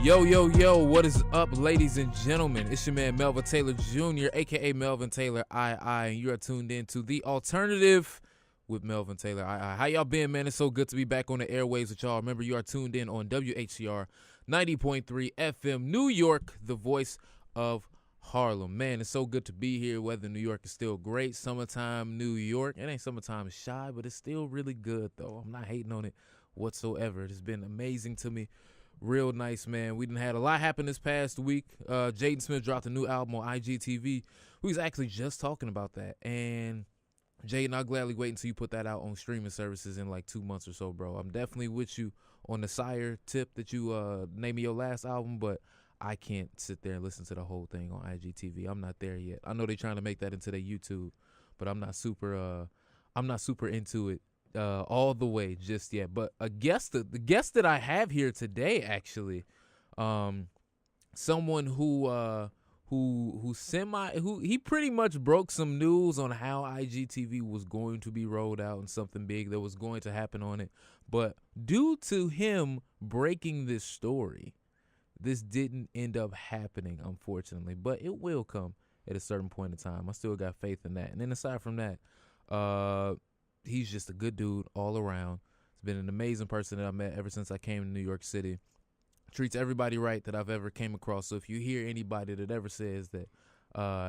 Yo, what is up, ladies and gentlemen? It's your man, Melvin Taylor Jr., a.k.a. Melvin Taylor, and you are tuned in to The Alternative with Melvin Taylor, How y'all been, man? It's so good to be back on the airwaves with y'all. Remember, you are tuned in on WHCR 90.3 FM, New York, the voice of Harlem. Man, it's so good to be here. Weather in New York is still great. Summertime New York. It ain't summertime shy, but it's still really good, though. I'm not hating on it whatsoever. It has been amazing to me. Real nice, man. We done had a lot happen this past week. Jaden Smith dropped a new album on IGTV. We was actually just talking about that. And Jaden, I'll gladly wait until you put that out on streaming services in like 2 months or so, bro. I'm definitely with you on the Sire tip that you named me your last album, but I can't sit there and listen to the whole thing on IGTV. I'm not there yet. I know they're trying to make that into their YouTube, but I'm not super into it all the way just yet. But the guest that I have here today, actually, someone who he pretty much broke some news on how IGTV was going to be rolled out and something big that was going to happen on it. But due to him breaking this story, this didn't end up happening, unfortunately. But it will come at a certain point in time. I still got faith in that. And then aside from that, he's just a good dude all around. He's been an amazing person that I met ever since I came to New York City. Treats everybody right that I've ever came across. So if you hear anybody that ever says that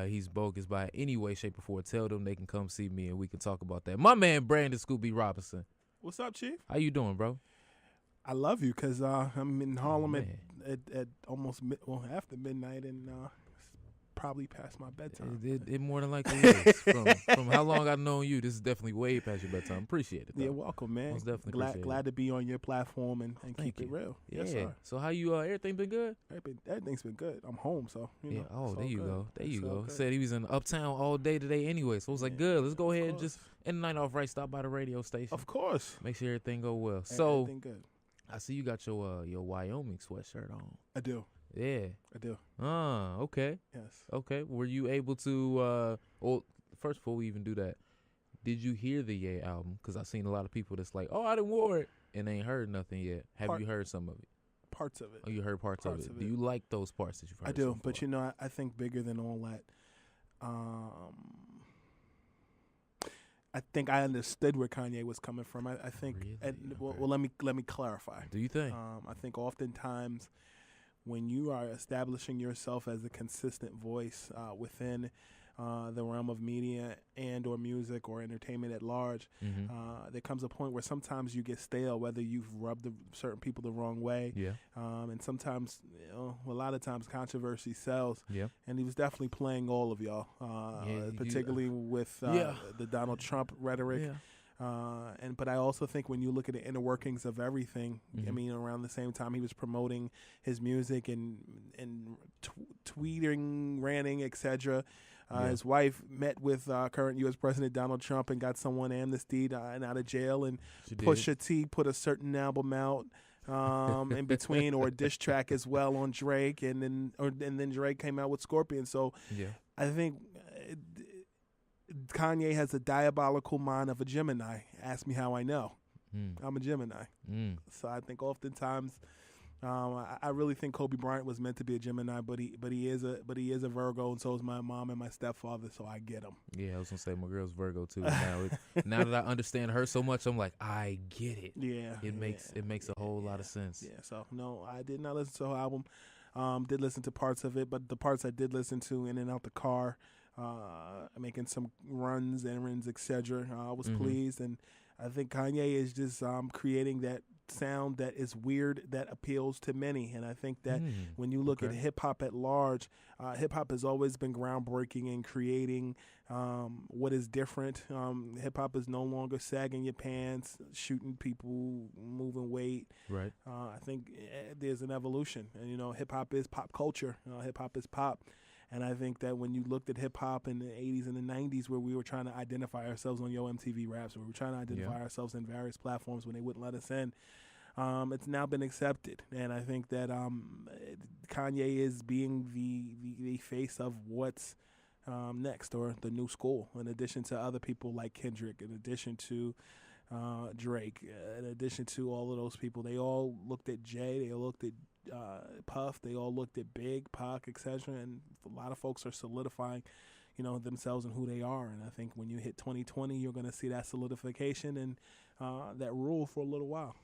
he's bogus by any way, shape, or form, tell them they can come see me and we can talk about that. My man, Brandon Scooby Robinson. What's up, Chief? How you doing, bro? I love you because I'm in Harlem at almost after midnight and probably past my bedtime. It more than likely is. From how long I've known you, this is definitely way past your bedtime. Appreciate it, though. Yeah, welcome, man. Most definitely glad to be on your platform and keep it real. Yeah. Yes, sir. So how you? Everything been good? Everything's been good. I'm home, so you know. Oh, there you go. There you go. Good. Said he was in Uptown all day today anyway. So I was like, good. Let's go ahead and just end the night off right. Stop by the radio station. Of course. Make sure everything go well. So everything good. I see you got your Wyoming sweatshirt on. I do. Yeah. I do. Okay. Yes. Okay. Were you able to, first before we even do that, did you hear the Ye album? Because I've seen a lot of people that's like, I didn't wore it, and they ain't heard nothing yet. Have you heard some of it? Parts of it. Oh, you heard parts of it. Do you like those parts that you've heard? I do, but you know, I think bigger than all that, I think I understood where Kanye was coming from. I think, really? well, let me clarify. Do you think? I think oftentimes when you are establishing yourself as a consistent voice within the realm of media and or music or entertainment at large, there comes a point where sometimes you get stale, whether you've rubbed certain people the wrong way. Yeah. And sometimes, a lot of times controversy sells. Yeah. And he was definitely playing all of y'all, particularly with the Donald Trump rhetoric. Yeah. But I also think when you look at the inner workings of everything, I mean, around the same time he was promoting his music and tweeting, ranting, etc. His wife met with current U.S. President Donald Trump and got someone amnestied and out of jail. And Pusha T put a certain album out in between, or a diss track as well on Drake, and then Drake came out with Scorpion. So I think Kanye has a diabolical mind of a Gemini. Ask me how I know. I'm a Gemini. So I think oftentimes, I really think Kobe Bryant was meant to be a Gemini, but he is a Virgo, and so is my mom and my stepfather. So I get him. Yeah, I was gonna say my girl's Virgo too. Now that I understand her so much, I'm like, I get it. Yeah, it makes a whole lot of sense. Yeah. So no, I did not listen to the whole album. Did listen to parts of it, but the parts I did listen to in and out the car, making some runs, errands, etc. I was pleased, and I think Kanye is just creating that sound that is weird that appeals to many. And I think that when you look at hip hop at large, hip hop has always been groundbreaking in creating what is different. Hip hop is no longer sagging your pants, shooting people, moving weight. Right. I think there's an evolution, and hip hop is pop culture. Hip hop is pop. And I think that when you looked at hip-hop in the 80s and the 90s, where we were trying to identify ourselves on Yo MTV Raps, where we were trying to identify ourselves in various platforms when they wouldn't let us in, it's now been accepted. And I think that Kanye is being the face of what's next, or the new school, in addition to other people like Kendrick, in addition to Drake, in addition to all of those people. They all looked at Jay, they looked at Puff. They all looked at Big, Pac, etc. And a lot of folks are solidifying, themselves and who they are. And I think when you hit 2020, you're going to see that solidification and that rule for a little while.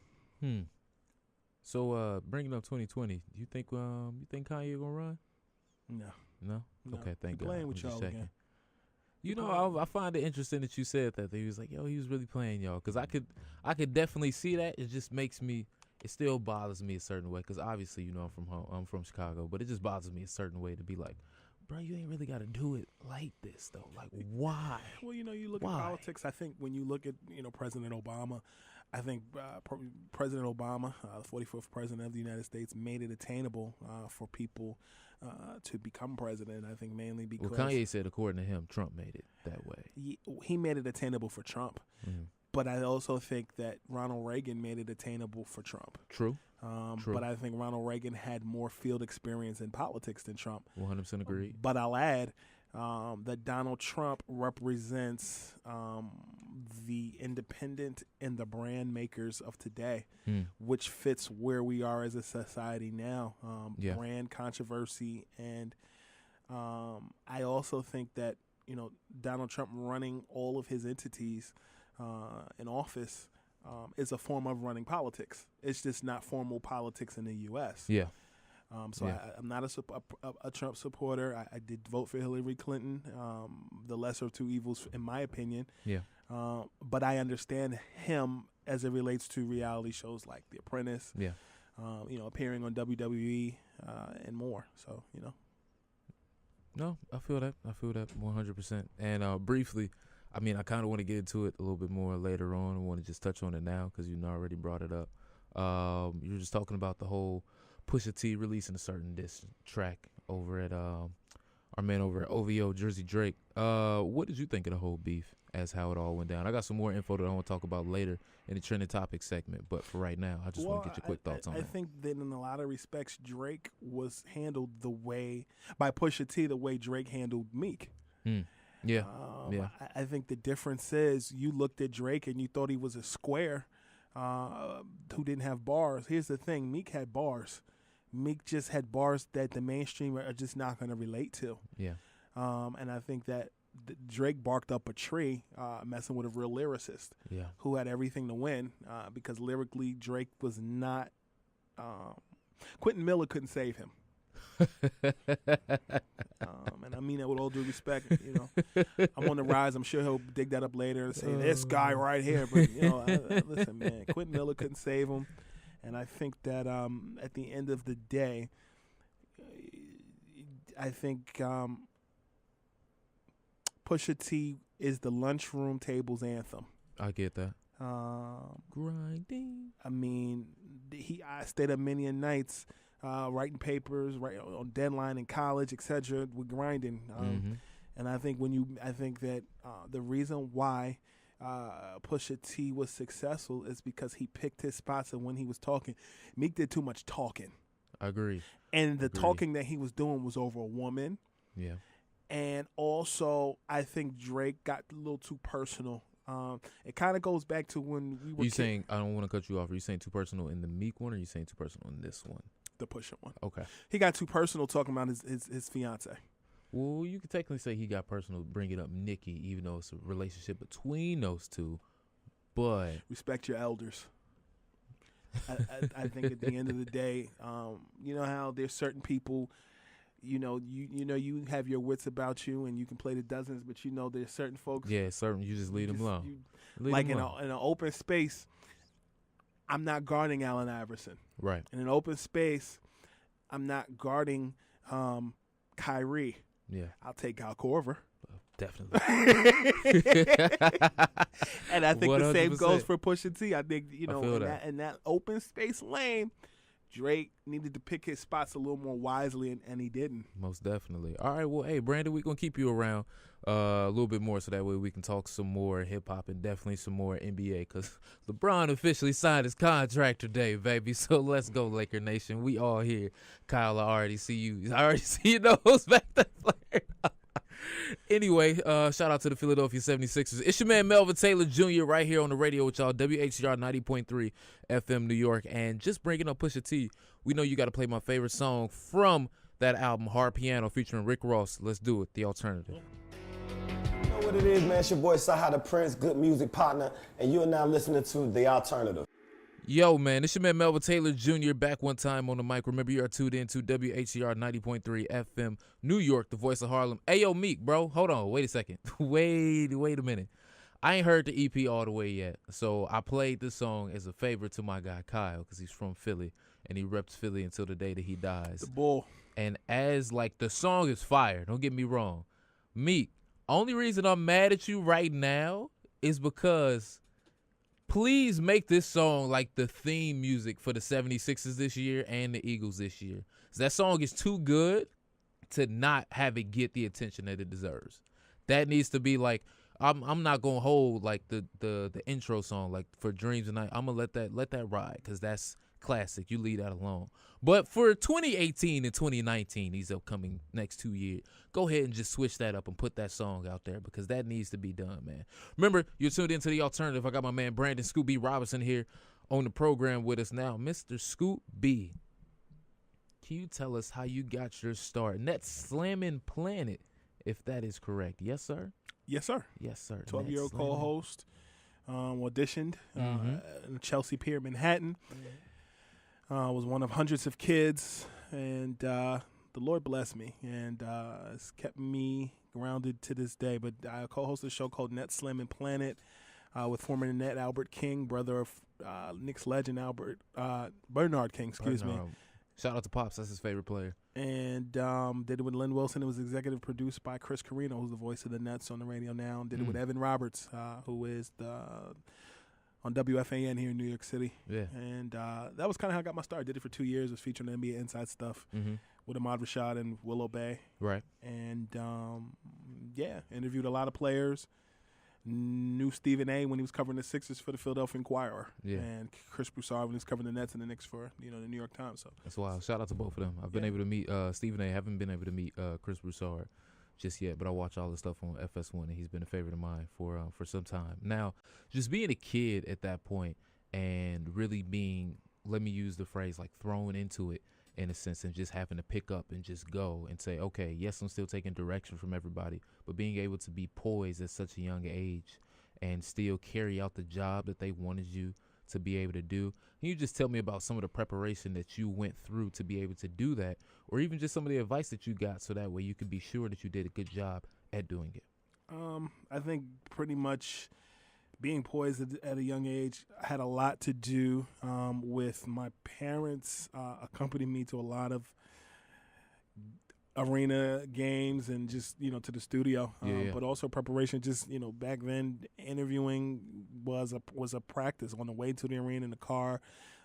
So bringing up 2020, do you think Kanye gonna run? No. Okay, thank God. Playing with y'all again. I find it interesting that you said that. He was like, yo, he was really playing y'all. Because I could definitely see that. It just makes me, it still bothers me a certain way. Because obviously, I'm from Chicago. But it just bothers me a certain way to be like, bro, you ain't really got to do it like this, though. Like, why? Well, you look at politics. I think when you look at, President Obama, I think President Obama, the 45th president of the United States, made it attainable for people to become president. I think mainly because Kanye said, according to him, Trump made it that way. He made it attainable for Trump. Mm-hmm. But I also think that Ronald Reagan made it attainable for Trump. True. But I think Ronald Reagan had more field experience in politics than Trump. 100% agree. But I'll add that Donald Trump represents the independent and the brand makers of today, which fits where we are as a society now. Brand controversy. And I also think that, Donald Trump running all of his entities in office is a form of running politics. It's just not formal politics in the U.S. Yeah. I'm not a Trump supporter. I did vote for Hillary Clinton, the lesser of two evils, in my opinion. Yeah. But I understand him as it relates to reality shows like The Apprentice. Yeah. Appearing on WWE and more. So No, I feel that 100%. And briefly, I kind of want to get into it a little bit more later on. I want to just touch on it now because you already brought it up. You were just talking about the whole Pusha T releasing a certain diss track over at our man over at OVO, Jersey Drake. What did you think of the whole beef as how it all went down? I got some more info that I want to talk about later in the trending topic segment, but for right now, I just want to get your quick thoughts on it. I think that in a lot of respects, Drake was handled by Pusha T the way Drake handled Meek. Yeah. I think the difference is you looked at Drake and you thought he was a square who didn't have bars. Here's the thing. Meek had bars. Meek just had bars that the mainstream are just not going to relate to. Yeah. And I think that Drake barked up a tree messing with a real lyricist who had everything to win because lyrically Drake was not Quentin Miller couldn't save him. And I mean that with all due respect. I'm on the rise. I'm sure he'll dig that up later and say this guy right here. But listen, man, Quentin Miller couldn't save him, and I think that at the end of the day, I think Pusha T is the lunchroom table's anthem. I get that. Grinding. I stayed up many a nights. Writing papers, right on deadline in college, etc. With grinding, and I think that the reason why Pusha T was successful is because he picked his spots, and when he was talking, Meek did too much talking. I agree. And the talking that he was doing was over a woman. Yeah. And also, I think Drake got a little too personal. It kind of goes back to when we were. You saying I don't want to cut you off? Are you saying too personal in the Meek one, or are you saying too personal in this one? The Pusha one. Okay. He got too personal talking about his fiance. Well, you could technically say he got personal bringing up Nicki, even though it's a relationship between those two. But respect your elders. I think at the end of the day, you know how there's certain people, you have your wits about you and you can play the dozens, but there's certain folks. Yeah, certain you just leave them alone. In an open space. I'm not guarding Allen Iverson. Right. In an open space, I'm not guarding Kyrie. Yeah. I'll take Al Korver. Definitely. And I think 100%. The same goes for Pusha T. I think, in that open space lane, Drake needed to pick his spots a little more wisely, and he didn't. Most definitely. All right, well, hey, Brandon, we're going to keep you around a little bit more so that way we can talk some more hip-hop and definitely some more NBA because LeBron officially signed his contract today, baby. So let's go, Laker Nation. We all here. Kyle, I already see you. I already see your nose back there. Anyway, shout out to the Philadelphia 76ers. It's your man Melvin Taylor Jr. right here on the radio with y'all, WHCR 90.3 FM New York. And just bringing up Pusha T, we know you got to play my favorite song from that album, Hard Piano, featuring Rick Ross. Let's do it, The Alternative. You know what it is, man? It's your boy Saha the Prince, good music partner, and you are now listening to The Alternative. Yo, man, it's your man Melvin Taylor Jr. back one time on the mic. Remember, you are tuned in to WHCR 90.3 FM New York, the voice of Harlem. Hey, yo, Meek, bro, hold on, wait a second. Wait a minute. I ain't heard the EP all the way yet, so I played this song as a favor to my guy Kyle because he's from Philly, and he reps Philly until the day that he dies. The bull. And as, like, the song is fire, don't get me wrong. Meek, only reason I'm mad at you right now is because please make this song like the theme music for the 76ers this year and the Eagles this year. That song is too good to not have it get the attention that it deserves. That needs to be like, I'm not gonna hold like the intro song like for Dreams Tonight. I'm gonna let that ride because that's classic. You leave that alone. But for 2018 and 2019, these upcoming next 2 years, go ahead and just switch that up and put that song out there because that needs to be done, man. Remember, you're tuned into The Alternative. I got my man Brandon Scoop B. Robinson here on the program with us now. Mr. Scoop B, can you tell us how you got your start? Net Slamming Planet, if that is correct. Yes, sir? Yes, sir. Yes, sir. 12-year-old co-host, auditioned in Chelsea Pier, Manhattan. Was one of hundreds of kids, and the Lord blessed me, and it's kept me grounded to this day. But I co-host a show called Net Slamming Planet with former Net Albert King, brother of Knicks legend Bernard King, excuse me. Shout out to Pops, that's his favorite player. And did it with Lynn Wilson. It was executive produced by Chris Carino, who's the voice of the Nets on the radio now. And did it with Evan Roberts, who is on WFAN here in New York City. Yeah. And that was kind of how I got my start. Did it for 2 years. Was featuring NBA Inside stuff with Ahmad Rashad and Willow Bay. Right. And, interviewed a lot of players. Knew Stephen A. when he was covering the Sixers for the Philadelphia Inquirer. Yeah. And Chris Broussard when he was covering the Nets and the Knicks for, the New York Times. So that's wild. Shout out to both of them. I've been able to meet Stephen A. Haven't been able to meet Chris Broussard just yet, but I watch all the stuff on FS1, and he's been a favorite of mine for some time. Now, just being a kid at that point and really being, let me use the phrase, like thrown into it in a sense, and just having to pick up and just go and say, okay, yes, I'm still taking direction from everybody, but being able to be poised at such a young age and still carry out the job that they wanted you to be able to do. Can you just tell me about some of the preparation that you went through to be able to do that, or even just some of the advice that you got so that way you could be sure that you did a good job at doing it? I think pretty much being poised at a young age had a lot to do with my parents accompanying me to a lot of arena games and just, to the studio, but also preparation. Just, back then interviewing was a practice on the way to the arena in the car,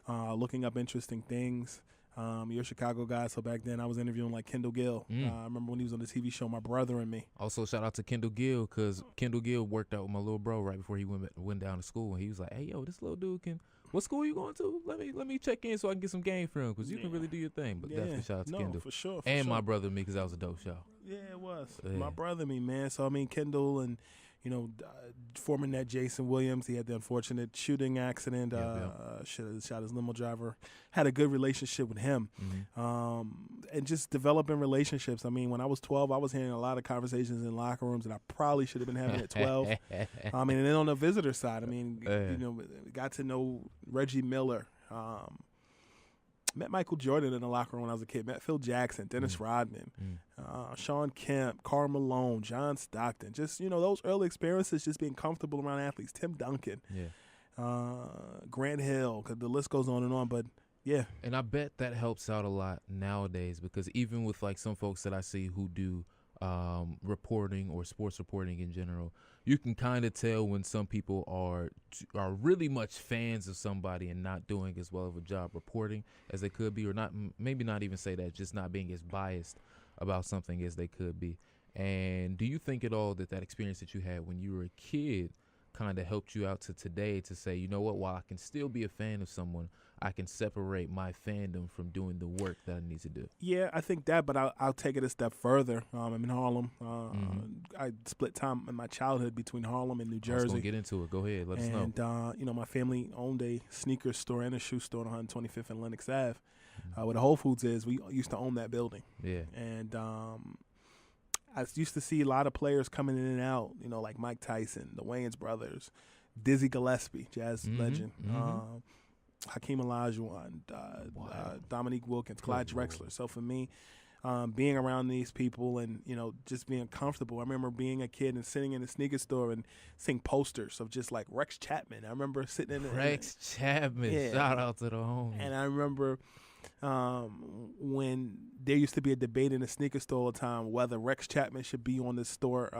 looking up interesting things. You're a Chicago guy, so back then I was interviewing like Kendall Gill. I remember when he was on the TV show My Brother and Me. Also, shout out to Kendall Gill, because Kendall Gill worked out with my little bro right before he went down to school, and he was like, "Hey, yo, this little dude can. What school you going to? Let me check in so I can get some game for him, because you can really do your thing." But definitely shout out to Kendall. For sure. And My Brother and Me, because that was a dope show. Yeah, it was. Yeah. My Brother and Me, man. So, Kendall and, former net Jason Williams, he had the unfortunate shooting accident, shot his limo driver. Had a good relationship with him. And just developing relationships. When I was 12, I was hearing a lot of conversations in locker rooms that I probably should have been having at 12. And then on the visitor side, got to know Reggie Miller. Met Michael Jordan in the locker room when I was a kid. Met Phil Jackson, Dennis Rodman, Sean Kemp, Karl Malone, John Stockton. Just, those early experiences, just being comfortable around athletes. Tim Duncan, Grant Hill, because the list goes on and on. But, yeah. And I bet that helps out a lot nowadays, because even with, like, some folks that I see who do reporting or sports reporting in general, you can kind of tell when some people are really much fans of somebody and not doing as well of a job reporting as they could be, or not, maybe not even say that, just not being as biased about something as they could be. And do you think at all that experience that you had when you were a kid kind of helped you out to today to say, you know what, while I can still be a fan of someone, I can separate my fandom from doing the work that I need to do? Yeah, I think that, but I'll take it a step further. I'm in Harlem. I split time in my childhood between Harlem and New I was Jersey. going to get into it. Go ahead. Let us know. And, my family owned a sneaker store and a shoe store on 125th and Lenox Ave. Where the Whole Foods is, we used to own that building. Yeah. And I used to see a lot of players coming in and out, like Mike Tyson, the Wayans brothers, Dizzy Gillespie, jazz legend, Hakeem Olajuwon, Dominique Wilkins, Clyde Drexler. So for me, being around these people and, just being comfortable. I remember being a kid and sitting in a sneaker store and seeing posters of just like Rex Chapman. I remember sitting in Rex Chapman. Yeah. Shout out to the homie. And I remember when there used to be a debate in the sneaker store all the time whether Rex Chapman should be on the store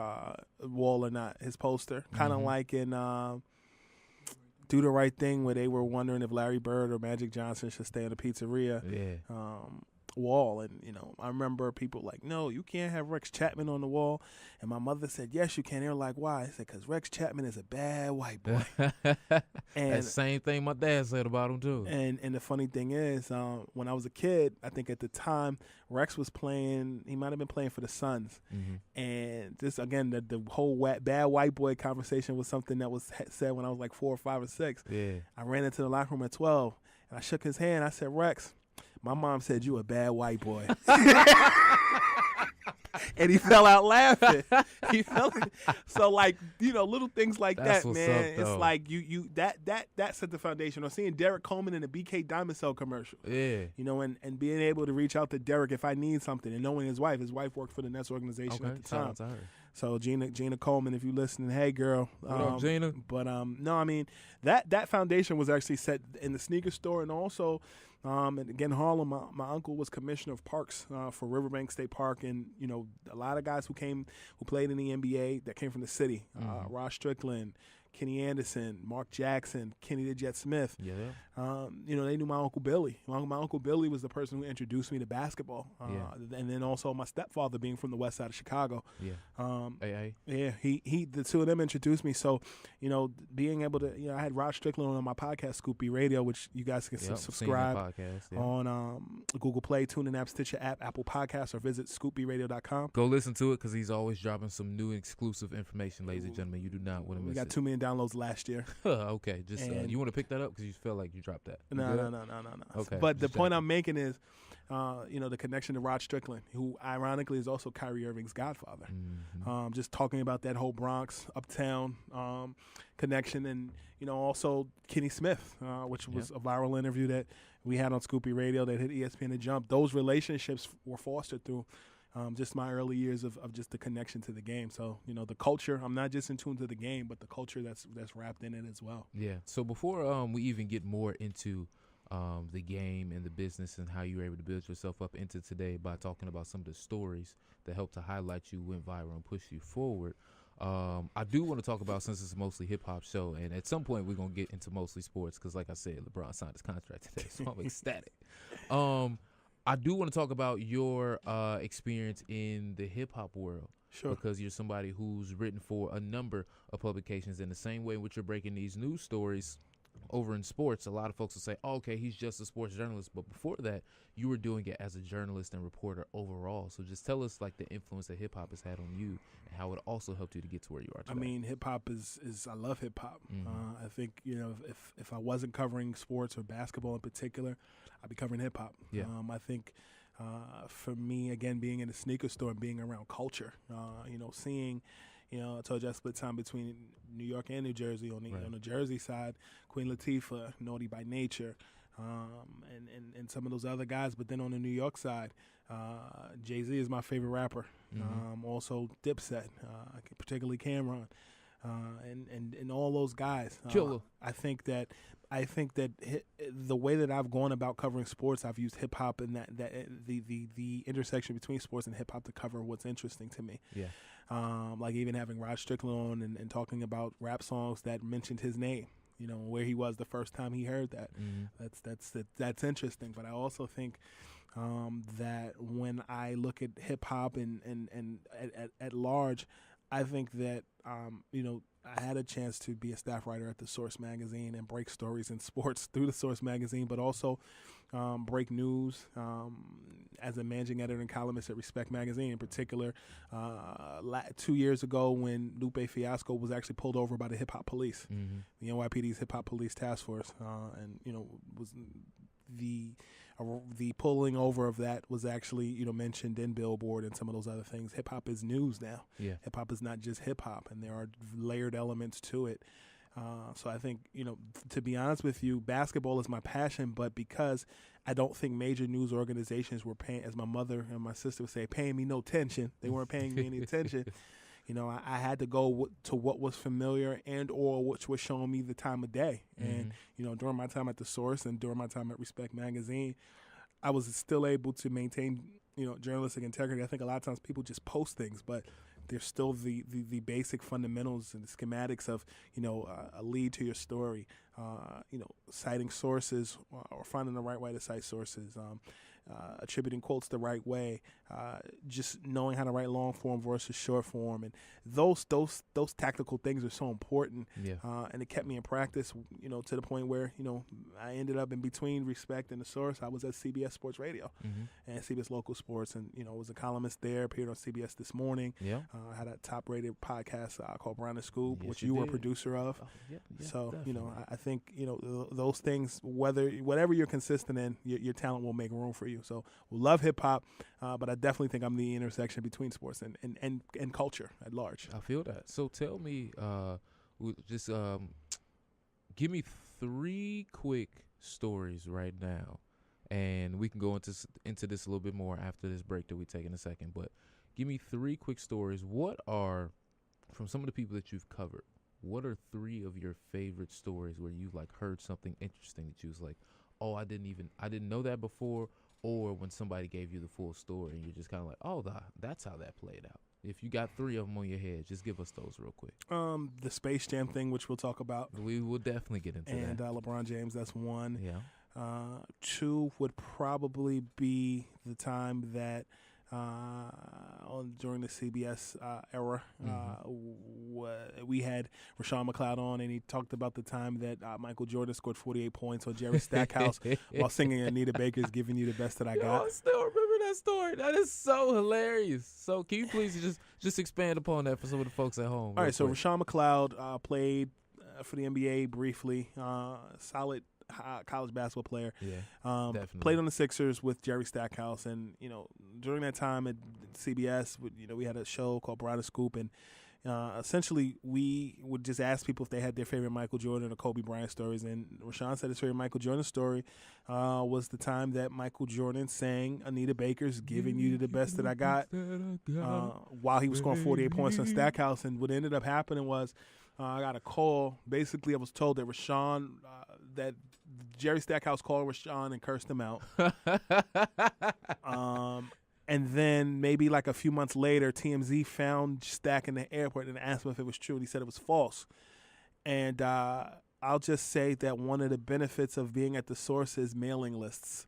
wall or not, his poster. Kind of like in Do the Right Thing, where they were wondering if Larry Bird or Magic Johnson should stay in the pizzeria wall. And, I remember people like, no, you can't have Rex Chapman on the wall. And my mother said, yes, you can. They were like, why? I said, because Rex Chapman is a bad white boy. And that same thing my dad said about him, too. And the funny thing is, when I was a kid, I think at the time, Rex was playing, he might have been playing for the Suns. And this, again, the whole bad white boy conversation was something that was said when I was like 4 or 5 or 6. Yeah. I ran into the locker room at 12, and I shook his hand. I said, Rex, my mom said you a bad white boy. And he fell out laughing. So like, little things like That's that, man. Up, it's like you that set the foundation. Or seeing Derek Coleman in the BK Diamond Cell commercial. Yeah. And being able to reach out to Derek if I need something, and knowing his wife worked for the Nets organization at the time. Shout out to her. So Gina Coleman, if you listening, hey girl. What up, Gina? But no, I mean that foundation was actually set in the sneaker store, and also, and again, Harlem. My uncle was commissioner of parks for Riverbank State Park, and a lot of guys who played in the NBA that came from the city. Ross Strickland, Kenny Anderson, Mark Jackson, Kenny the Jet Smith. Yeah. They knew my Uncle Billy. My Uncle Billy was the person who introduced me to basketball. And then also my stepfather being from the west side of Chicago. Yeah. Yeah, he the two of them introduced me. So, being able to, I had Rod Strickland on my podcast, Scoopy Radio, which you guys can subscribe podcast, on Google Play, TuneIn app, Stitcher app, Apple Podcasts, or visit scoopyradio.com. Go listen to it because he's always dropping some new exclusive information, ladies and gentlemen. You do not want to miss it. We got 2 million downloads last year. Okay, just you want to pick that up because you feel like you dropped that. No. Okay, but the point I'm making is, the connection to Rod Strickland, who ironically is also Kyrie Irving's godfather. Just talking about that whole Bronx, uptown connection, and also Kenny Smith, which was a viral interview that we had on Scoopy Radio that hit ESPN and Jump. Those relationships were fostered through just my early years of just the connection to the game. So, the culture, I'm not just in tune to the game, but the culture that's wrapped in it as well. Yeah. So before we even get more into the game and the business and how you were able to build yourself up into today by talking about some of the stories that helped to highlight you, went viral, and push you forward, I do want to talk about, since it's a mostly hip-hop show, and at some point we're going to get into mostly sports because, like I said, LeBron signed his contract today, so I'm ecstatic. I do want to talk about your experience in the hip-hop world. Sure. Because you're somebody who's written for a number of publications. In the same way in which you're breaking these news stories over in sports, a lot of folks will say, oh, okay, he's just a sports journalist. But before that, you were doing it as a journalist and reporter overall. So just tell us, like, the influence that hip-hop has had on you and how it also helped you to get to where you are today. I mean, hip-hop is I love hip-hop. I think, if I wasn't covering sports or basketball in particular, I'd be covering hip-hop. Yeah. I think for me, again, being in a sneaker store and being around culture, seeing, I told you I split time between New York and New Jersey. On the Jersey side, Queen Latifah, Naughty by Nature, and some of those other guys. But then on the New York side, Jay-Z is my favorite rapper. Also Dipset, particularly Cameron, and all those guys. Killer. I think that the way that I've gone about covering sports, I've used hip hop and that the intersection between sports and hip hop to cover what's interesting to me. Yeah. Like even having Rod Strickland on and talking about rap songs that mentioned his name, where he was the first time he heard that. That's interesting. But I also think that when I look at hip hop and at large, I think that, I had a chance to be a staff writer at The Source magazine and break stories in sports through The Source magazine, but also break news as a managing editor and columnist at Respect magazine. In particular, 2 years ago when Lupe Fiasco was actually pulled over by the hip hop police, the NYPD's hip hop police task force, and was the pulling over of that was actually mentioned in Billboard and some of those other things. Hip hop is news now. Yeah. Hip hop is not just hip hop, and there are layered elements to it. So I think, to be honest with you, basketball is my passion, but because I don't think major news organizations were paying, as my mother and my sister would say, paying me no attention. They weren't paying me any attention. I had to go to what was familiar and or which was showing me the time of day. And, during my time at The Source and during my time at Respect magazine, I was still able to maintain, journalistic integrity. I think a lot of times people just post things, but there's still the basic fundamentals and the schematics of, a lead to your story, citing sources or finding the right way to cite sources, attributing quotes the right way, just knowing how to write long form versus short form, and those tactical things are so important. Yeah. And it kept me in practice, to the point where I ended up in between Respect and The Source. I was at CBS Sports Radio and CBS Local Sports, and was a columnist there. Appeared on CBS This Morning. Yeah. I had a top rated podcast called Brown and Scoop, Yes, which you you were a did. producer of. Oh, yeah, So definitely. I think those things, whatever you're consistent in, your talent will make room for you. So we love hip hop, but I definitely think I'm the intersection between sports and culture at large. I feel that. So tell me, just give me 3 quick stories right now, and we can go into this a little bit more after this break that we take in a second. But give me 3 quick stories. What are, from some of the people that you've covered, what are 3 of your favorite stories where you've heard something interesting that you was like, oh, I didn't know that before, or when somebody gave you the full story and you're just kind of like, oh, that's how that played out. If you got 3 of them on your head, just give us those real quick. The Space Jam thing, which we'll talk about, We will definitely get into and that. LeBron James, that's one. Yeah. 2 would probably be the time that during the CBS era, we had Rashawn McLeod on, and he talked about the time that Michael Jordan scored 48 points on Jerry Stackhouse while singing Anita Baker's "Giving You the Best That I Got." I still remember that story. That is so hilarious. So can you please just expand upon that for some of the folks at home? All right, so quick? Rashawn McLeod played for the NBA briefly, solid college basketball player. Yeah, definitely. Played on the Sixers with Jerry Stackhouse, and during that time at CBS, we had a show called Brown and Scoop, and essentially we would just ask people if they had their favorite Michael Jordan or Kobe Bryant stories, and Rashawn said his favorite Michael Jordan story was the time that Michael Jordan sang Anita Baker's "Giving You the Best That I Got" while he was scoring 48 points on Stackhouse. And what ended up happening was I got a call. Basically, I was told that that Jerry Stackhouse called Rashawn and cursed him out. And then maybe a few months later, TMZ found Stack in the airport and asked him if it was true, and he said it was false. And I'll just say that one of the benefits of being at The Source is mailing lists.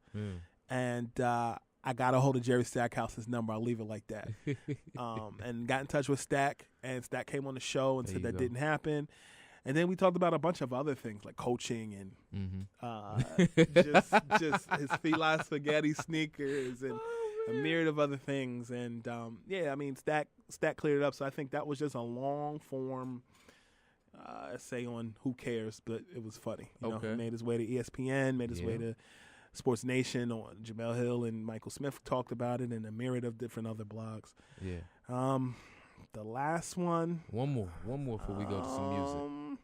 And I got a hold of Jerry Stackhouse's number. I'll leave it like that. And got in touch with Stack, and Stack came on the show and There said you that go. didn't happen. And then we talked about a bunch of other things like coaching and just his Fila Spaghetti sneakers and a myriad of other things. And Stack cleared it up. So I think that was just a long form essay on who cares, but it was funny. Okay. He made his way to ESPN, made his way to Sports Nation. On Jamel Hill and Michael Smith talked about it, and a myriad of different other blogs. Yeah. The last one. One more before we go to some music.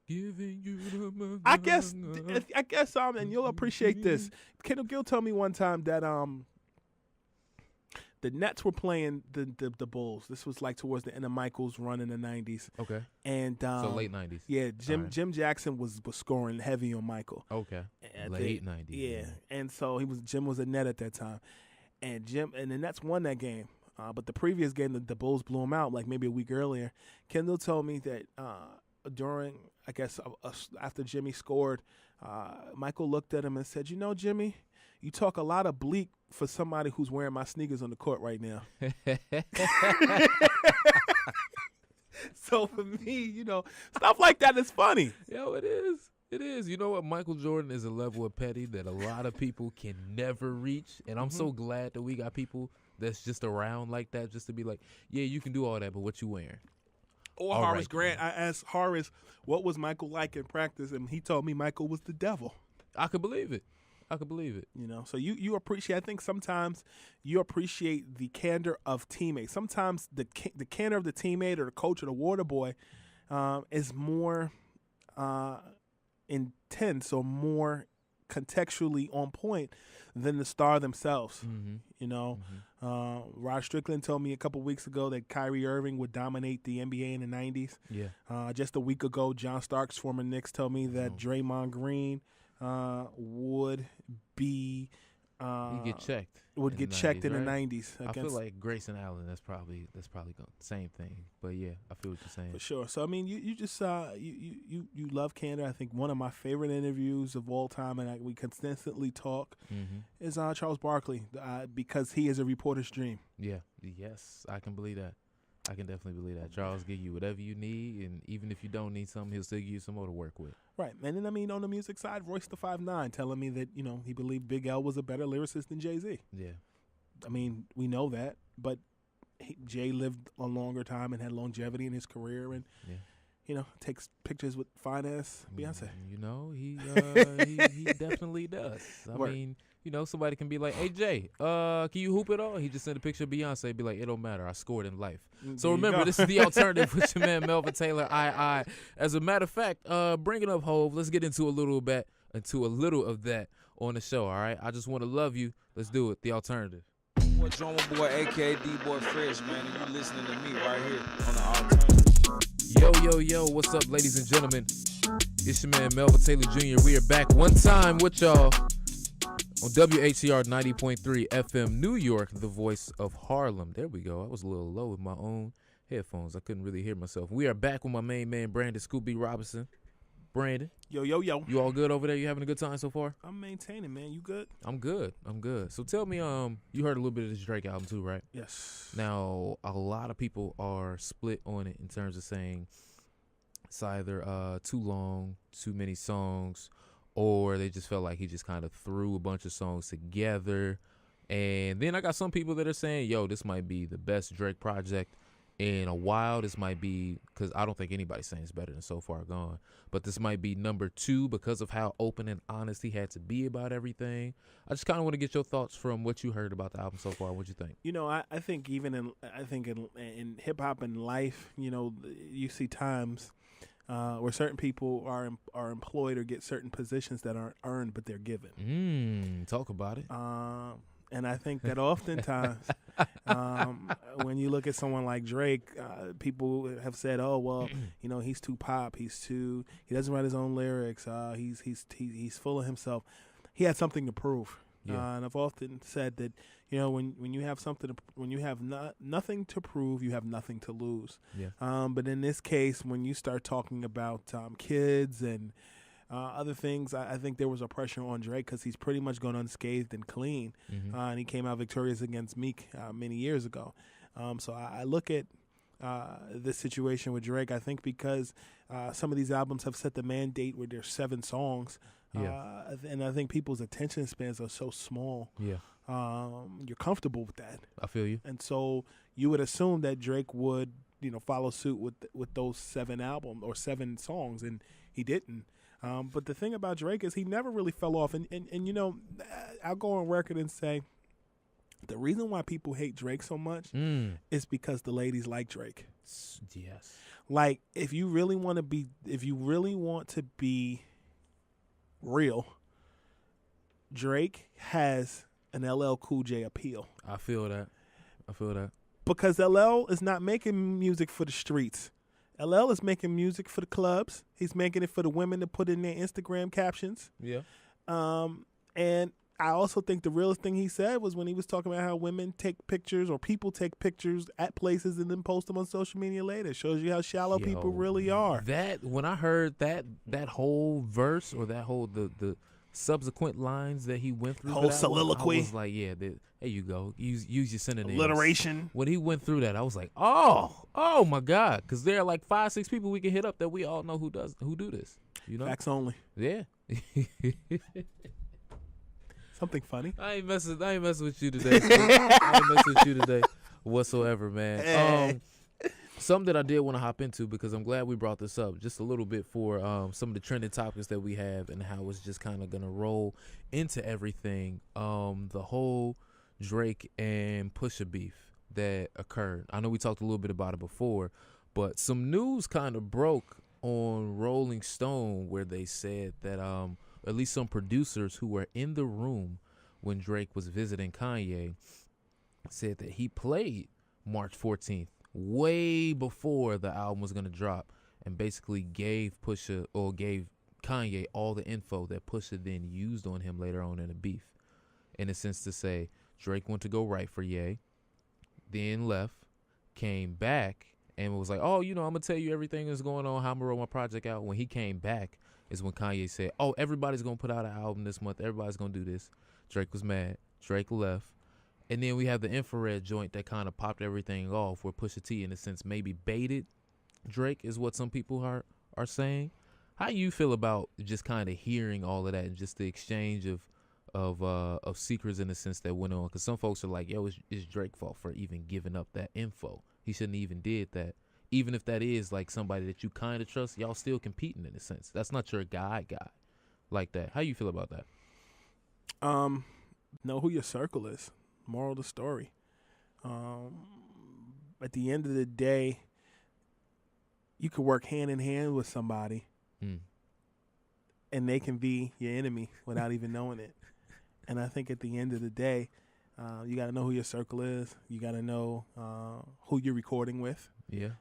Giving you the I guess, and you'll appreciate this. Kendall Gill told me one time that the Nets were playing the Bulls. This was towards the end of Michael's run in the 90s. Okay. And So late 90s. Yeah, All right. Jim Jackson was scoring heavy on Michael. Okay. And Late 90s. Yeah, and so Jim was a net at that time, and the Nets won that game. But the previous game, the Bulls blew him out maybe a week earlier. Kendall told me that during, after Jimmy scored, Michael looked at him and said, "Jimmy, you talk a lot of bleak for somebody who's wearing my sneakers on the court right now. So for me, stuff like that is funny. Yo, it is. It is. You know what? Michael Jordan is a level of petty that a lot of people can never reach. And I'm so glad that we got people that's just around like that, just to be like, yeah, you can do all that, but what you wearing? Or all Horace right, Grant. I asked Horace, what was Michael like in practice? And he told me Michael was the devil. I could believe it. So you appreciate, I think sometimes you appreciate the candor of teammates. Sometimes the candor of the teammate or the coach or the water boy is more intense or more contextually on point than the star themselves. Rod Strickland told me a couple weeks ago that Kyrie Irving would dominate the NBA in the 90s. Yeah. Just a week ago, John Starks, former Knicks, told me that Draymond Green would be He'd get checked. Would get checked in the 90s. I feel like Grayson Allen. That's probably same thing. But yeah, I feel what you're saying. For sure. So I mean, you just you love candor. I think one of my favorite interviews of all time, and we consistently talk, is Charles Barkley because he is a reporter's dream. Yeah. Yes, I can believe that. I can definitely believe that. Charles give you whatever you need, and even if you don't need something, he'll still give you some more to work with. Right. And then, I mean, on the music side, Royce the 5'9", telling me that, he believed Big L was a better lyricist than Jay-Z. Yeah. I mean, we know that, but Jay lived a longer time and had longevity in his career and, takes pictures with fine-ass Beyonce. He definitely does. I mean, somebody can be like, hey, Jay, can you hoop it all? He just sent a picture of Beyonce, be like, it don't matter. I scored in life. So remember, this is The Alternative with your man, Melvin Taylor, I. As a matter of fact, bringing up Hove, let's get into a little of that on the show, all right? I Just Want to Love You. Let's do it, The Alternative. Boy, Drummer Boy, a.k.a. D-Boy Fresh, man, and you listening to me right here on The Alternative. Yo, what's up, ladies and gentlemen? It's your man, Melvin Taylor Jr. We are back one time with y'all on WHCR 90.3 FM, New York, the voice of Harlem. There we go. I was a little low with my own headphones. I couldn't really hear myself. We are back with my main man, Brandon Scooby Robinson. Brandon. Yo. You all good over there? You having a good time so far? I'm maintaining, man. You good? I'm good. So tell me, you heard a little bit of this Drake album too, right? Yes. Now, a lot of people are split on it in terms of saying it's either too long, too many songs, or they just felt like he just kind of threw a bunch of songs together. And then I got some people that are saying, yo, this might be the best Drake project in a while. This might be, because I don't think anybody's saying it's better than So Far Gone, but this might be number 2 because of how open and honest he had to be about everything. I just kind of want to get your thoughts from what you heard about the album so far. What you think? I think even in hip hop and life, you see times where certain people are employed or get certain positions that aren't earned, but they're given. Talk about it. And I think that oftentimes when you look at someone like Drake, people have said, oh, well, he's too pop. He doesn't write his own lyrics. He's full of himself. He had something to prove. Yeah. And I've often said that, when you have when you have nothing to prove, you have nothing to lose. Yeah. But in this case, when you start talking about kids and other things, I think there was a pressure on Drake because he's pretty much gone unscathed and clean. And he came out victorious against Meek many years ago. So I look at this situation with Drake, I think because some of these albums have set the mandate where there's 7 songs. Yeah. And I think people's attention spans are so small. Yeah. You're comfortable with that. I feel you. And so you would assume that Drake would, follow suit with those 7 albums or 7 songs, and he didn't. But the thing about Drake is he never really fell off. And I'll go on record and say the reason why people hate Drake so much is because the ladies like Drake. Yes. Like, if you really want to be real, Drake has an LL Cool J appeal. I feel that. Because LL is not making music for the streets. LL is making music for the clubs. He's making it for the women to put in their Instagram captions. Yeah. And I also think the realest thing he said was when he was talking about how women take pictures or people take pictures at places and then post them on social media later. It shows you how shallow people really are. That when I heard that whole verse or that whole the subsequent lines that he went through. Whole for that soliloquy. I was like, yeah, there you go. Use your synonyms. Alliteration. When he went through that, I was like, oh my God, because there are like 5-6 people we can hit up that we all know who do this. You know, Facts only. yeah. Something funny. I ain't messing with you today. I ain't messing with you today whatsoever, man. Something that I did want to hop into, because I'm glad we brought this up just a little bit for some of the trending topics that we have and how it's just kind of going to roll into everything. The whole Drake and Pusha beef that occurred. I know we talked a little bit about it before, but some news kind of broke on Rolling Stone where they said that at least some producers who were in the room when Drake was visiting Kanye said that he played March 14th way before the album was going to drop, and basically gave Kanye all the info that Pusha then used on him later on in the beef. In a sense to say, Drake went to go write for Ye, then left, came back, and was like, oh, I'm going to tell you everything that's going on, how I'm going to roll my project out. When he came back is when Kanye said, oh, everybody's going to put out an album this month. Everybody's going to do this. Drake was mad. Drake left. And then we have the infrared joint that kind of popped everything off, where Pusha T, in a sense, maybe baited Drake, is what some people are saying. How you feel about just kind of hearing all of that and just the exchange of secrets, in the sense, that went on? Because some folks are like, yo, it's Drake's fault for even giving up that info. He shouldn't even did that. Even if that is like somebody that you kind of trust, y'all still competing in a sense. That's not your guy like that. How you feel about that? Know who your circle is. Moral of the story. At the end of the day, you could work hand in hand with somebody and they can be your enemy without even knowing it. And I think at the end of the day, you got to know who your circle is. You got to know who you're recording with. Yeah.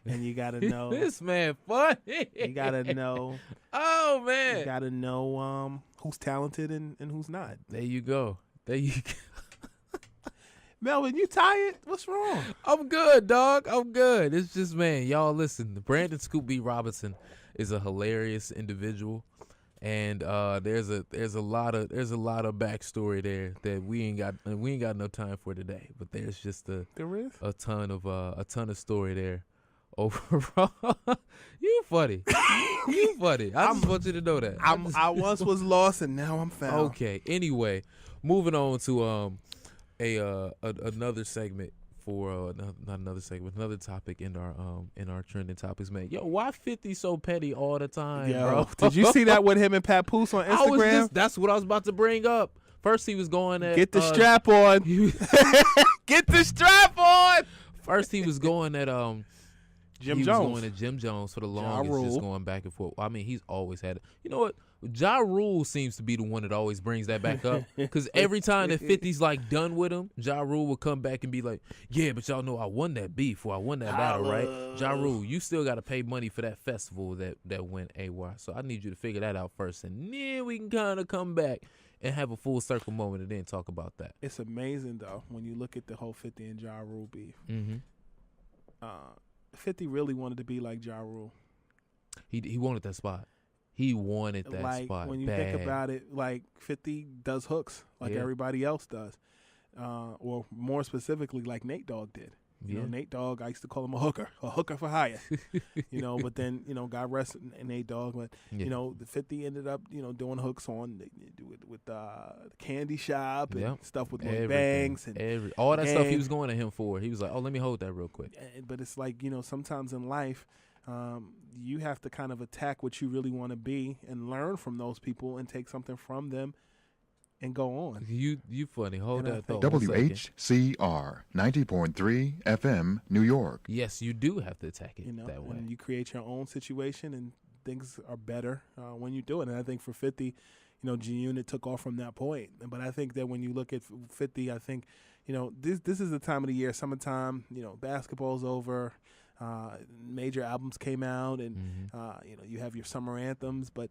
And you got to know. This man funny. You got to know. Oh, man. You got to know who's talented and who's not. There you go. Melvin, you tired? What's wrong? I'm good, dog. I'm good. It's just, man, y'all listen. Brandon Scoop B. Robinson is a hilarious individual, and there's a lot of backstory there that we ain't got no time for today. But there's just a ton of story there. Overall, you funny. You funny. I just want you to know that. I once was lost and now I'm found. Okay. Anyway, moving on to another segment for another topic in our trending topics, man. Yo, why 50 so petty all the time, bro? Did you see that with him and Papoose on Instagram? That's what I was about to bring up. First, he was going at get the strap on. Get the strap on. First, he was going at Jim Jones. Was going at Jim Jones for the longest, just going back and forth. I mean, he's always had it. You know what? Ja Rule seems to be the one that always brings that back up, because every time that 50's like done with him, Ja Rule will come back and be like, yeah, but y'all know I won that beef, or I won that battle, right? Ja Rule, you still got to pay money for that festival that went AY. So I need you to figure that out first, and then we can kind of come back and have a full circle moment and then talk about that. It's amazing, though, when you look at the whole 50 and Ja Rule beef. 50 really wanted to be like Ja Rule. He wanted that spot. He wanted that spot. When you bad. think about it, like 50 does hooks like everybody else does, or more specifically, like Nate Dogg did. You know, Nate Dogg, I used to call him a hooker for hire. But then God rest Nate Dogg, but the 50 ended up doing hooks on with the candy shop and stuff with Lloyd Banks and all that stuff he was going to him for. He was like, oh, let me hold that real quick. But it's like sometimes in life, you have to kind of attack what you really want to be and learn from those people and take something from them and go on. You funny. Hold that thought. WHCR 90.3 FM, New York. Yes, you do have to attack it that way. And you create your own situation, and things are better when you do it. And I think for 50, G-Unit took off from that point. But I think that when you look at 50, I think, this is the time of the year, summertime, basketball's over. Major albums came out, and you have your summer anthems, but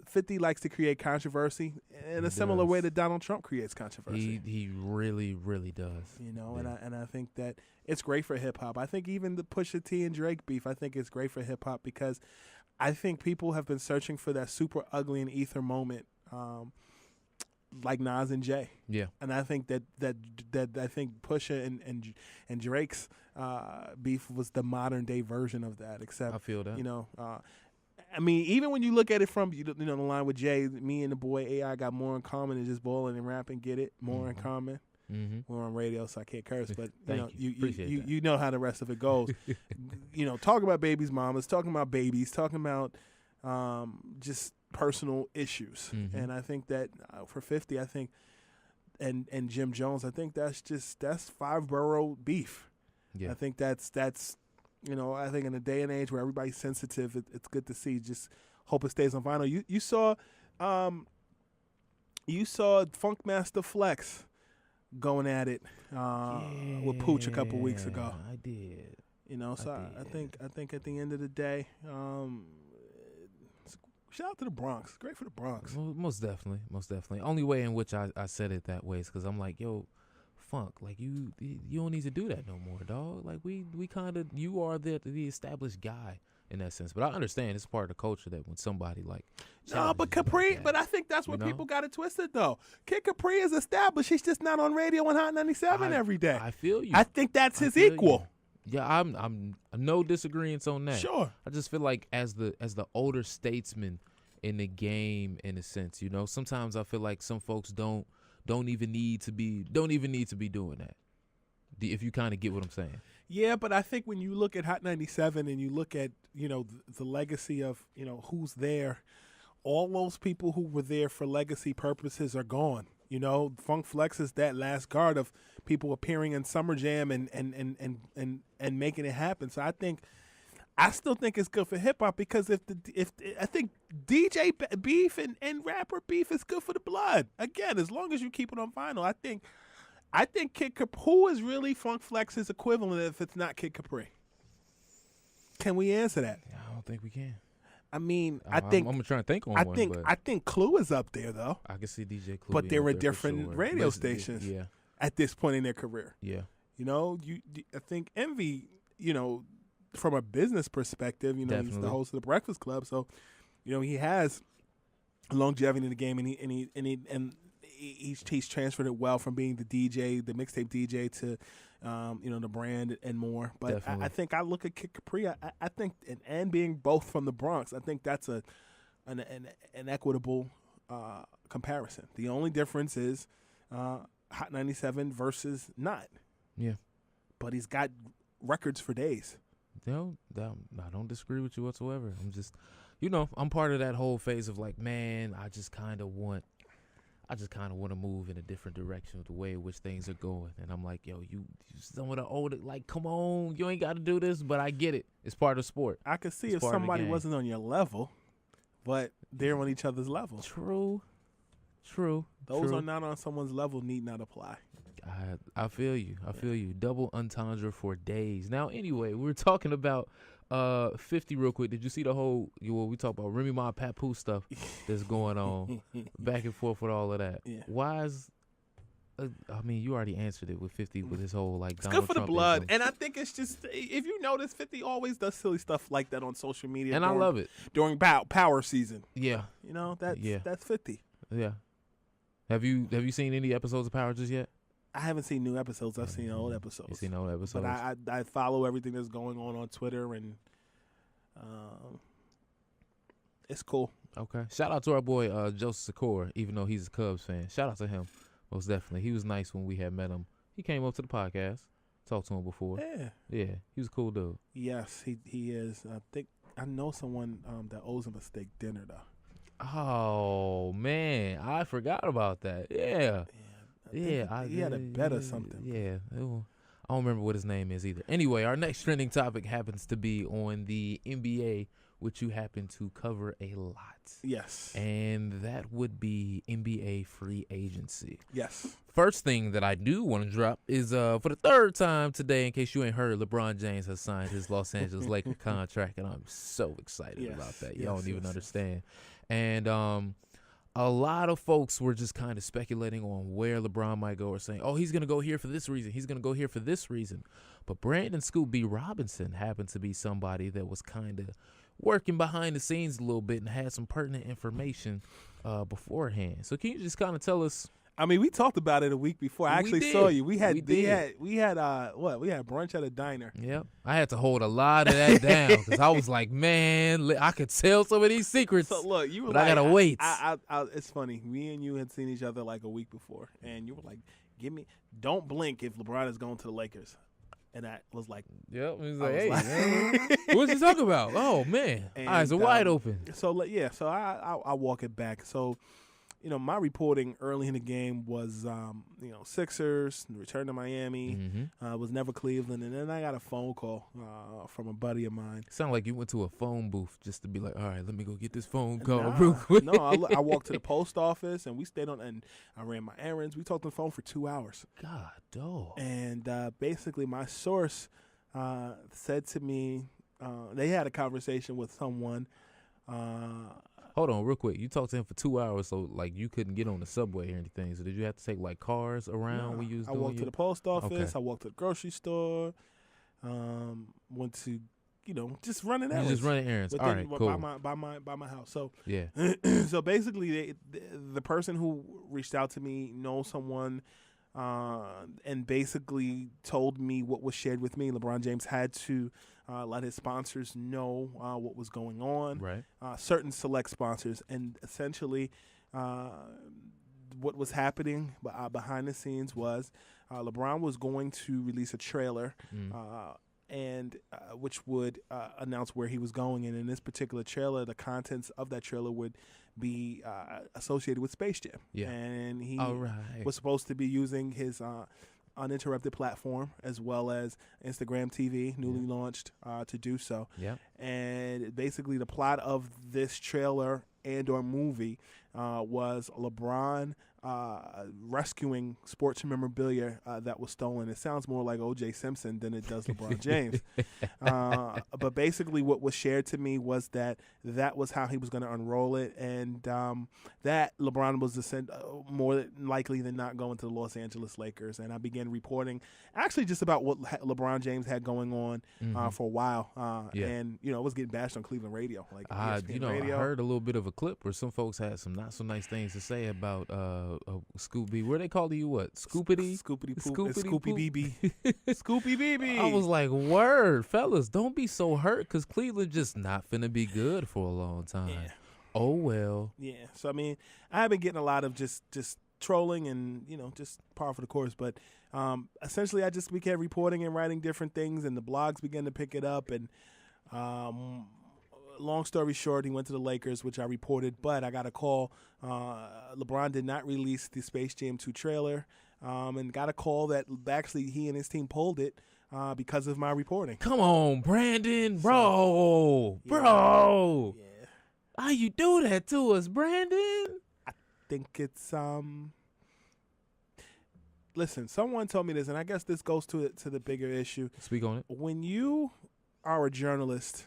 50 likes to create controversy in a similar way that Donald Trump creates controversy. He really, really does. And I think that it's great for hip hop. I think even the Pusha T and Drake beef, I think it's great for hip hop, because I think people have been searching for that super ugly and ether moment like Nas and Jay. Yeah. And I think that I think Pusha and Drake's beef was the modern day version of that. Except I feel that. I mean, even when you look at it from the line with Jay, me and the boy AI got more in common than just bowling and rapping. Get it? More in common. Mm-hmm. We're on radio, so I can't curse, but you know how the rest of it goes. Talking about babies' mamas, talking about babies, talking about just personal issues, and I think that for 50, I think, and Jim Jones, I think that's 5-borough beef. Yeah. I think that's I think in a day and age where everybody's sensitive, it's good to see. Just hope it stays on vinyl. You saw Funkmaster Flex going at it with Pooch a couple weeks ago. I did. I think at the end of the day, shout out to the Bronx. Great for the Bronx. Most definitely. Only way in which I said it that way is because I'm like, yo, Funk, like you don't need to do that no more, dog. Like we kind of, you are the established guy in that sense. But I understand it's part of the culture that when somebody like but Capri, like that, but I think that's where people got it twisted though. Kid Capri is established. He's just not on radio on Hot 97 every day. I feel you. I think that's his equal. You. Yeah, I'm no disagreement on that. Sure. I just feel like as the older statesman in the game, in a sense, sometimes I feel like some folks don't even need to be doing that. If you kind of get what I'm saying. Yeah, but I think when you look at Hot 97 and you look at, the legacy of, who's there, all those people who were there for legacy purposes are gone. Funk Flex is that last guard of people appearing in Summer Jam and making it happen. So I still think it's good for hip hop because if I think DJ beef and rapper beef is good for the blood. Again, as long as you keep it on vinyl, I think Kid Capri, who is really Funk Flex's equivalent if it's not Kid Capri? Can we answer that? I don't think we can. I mean, I'm trying to think on one. I think Clue is up there though. I can see DJ Clue, but they're at different sure. radio stations. Yeah. At this point in their career. Yeah. I think Envy, from a business perspective, he's the host of the Breakfast Club, so he has longevity in the game, and he's transferred it well from being the DJ, the mixtape DJ, to the brand and more. But I think I look at Kid Capri. I think and being both from the Bronx, I think that's an equitable comparison. The only difference is Hot 97 versus not. Yeah. But he's got records for days. No, I don't disagree with you whatsoever. I'm just, I'm part of that whole phase of like, man, I just kind of want to move in a different direction with the way in which things are going. And I'm like, yo, you some of the older, like, come on, you ain't got to do this, but I get it. It's part of sport. I could see if somebody wasn't on your level, but they're on each other's level. True. Those are not on someone's level need not apply. I feel you. Double entendre for days. Now, anyway, we're talking about 50 real quick. Did you see the whole, we talk about Remy Ma Papoose stuff that's going on back and forth with all of that? Yeah. Why is, you already answered it with 50 with his whole, like, it's Donald good for Trump the blood. ism. And I think it's just, if you notice, 50 always does silly stuff like that on social media. And I love it. During power season. Yeah. That's 50. Yeah. Have you seen any episodes of Power just yet? I haven't seen new episodes. I've seen old episodes. You've seen old episodes. But I follow everything that's going on Twitter, and it's cool. Okay. Shout out to our boy Joseph Sikora, even though he's a Cubs fan. Shout out to him, most definitely. He was nice when we had met him. He came up to the podcast, talked to him before. Yeah, he was a cool dude. Yes, he is. I think I know someone that owes him a steak dinner though. Oh man, I forgot about that. Yeah. He had a bet or something. Yeah, I don't remember what his name is either. Anyway, our next trending topic happens to be on the NBA, which you happen to cover a lot. Yes. And that would be NBA free agency. Yes. First thing that I do want to drop is for the third time today, in case you ain't heard, LeBron James has signed his Los Angeles Lakers contract, and I'm so excited about that. Y'all don't even understand. And a lot of folks were just kind of speculating on where LeBron might go, or saying, oh, he's going to go here for this reason. He's going to go here for this reason. But Brandon Scoop B. Robinson happened to be somebody that was kind of working behind the scenes a little bit and had some pertinent information beforehand. So can you just kind of tell us? I mean, we talked about it a week before. I actually saw you. We had brunch at a diner. Yep. I had to hold a lot of that down because I was like, man, I could tell some of these secrets. So look, you were but like, I gotta wait. It's funny. Me and you had seen each other like a week before, and you were like, don't blink if LeBron is going to the Lakers. And I was like, yep. He was like, hey, man, what's he talking about? Oh man, eyes are wide open. So I walk it back. So, my reporting early in the game was, Sixers, return to Miami, was never Cleveland. And then I got a phone call from a buddy of mine. Sound like you went to a phone booth just to be like, all right, let me go get this phone call real quick. No, I walked to the post office and we stayed and I ran my errands. We talked on the phone for 2 hours. God, dog. And basically my source said to me, they had a conversation with someone. Hold on, real quick. You talked to him for 2 hours, so like you couldn't get on the subway or anything. So did you have to take like cars around when you was doing? I walked to the post office. Okay. I walked to the grocery store. Went to, just running errands. You just running errands. All right, cool. By my house. So yeah. So basically, the person who reached out to me knows someone. And basically told me what was shared with me. LeBron James had to let his sponsors know what was going on, right? Certain select sponsors, and essentially what was happening behind the scenes was LeBron was going to release a trailer, and which would announce where he was going. And in this particular trailer, the contents of that trailer would be associated with Space Jam. Yeah. And he was supposed to be using his uninterrupted platform as well as Instagram TV, newly launched, to do so. Yeah. And basically the plot of this trailer and or movie was LeBron rescuing sports memorabilia that was stolen. It sounds more like O.J. Simpson than it does LeBron James. But basically what was shared to me was that was how he was going to unroll it, and that LeBron was more likely than not going to the Los Angeles Lakers. And I began reporting actually just about what LeBron James had going on for a while. And, it was getting bashed on Cleveland radio. Like radio. I heard a little bit of a clip where some folks had some not so nice things to say about Scooby. Where they call you what? Scoopity? Scoopity poop. Scoopity BB. Scoopy BB. I was like, word, fellas, don't be so hurt because Cleveland just not finna be good for a long time. Yeah. Oh, well. Yeah. So, I mean, I have been getting a lot of just trolling and, just par for the course. But essentially, I just began reporting and writing different things, and the blogs began to pick it up. And long story short, he went to the Lakers, which I reported, but I got a call. LeBron did not release the Space Jam 2 trailer, and got a call that actually he and his team pulled it because of my reporting. Come on, Brandon. Bro. Yeah. How you do that to us, Brandon? I think it's listen, someone told me this, and I guess this goes to the bigger issue. Speak on it. When you are a journalist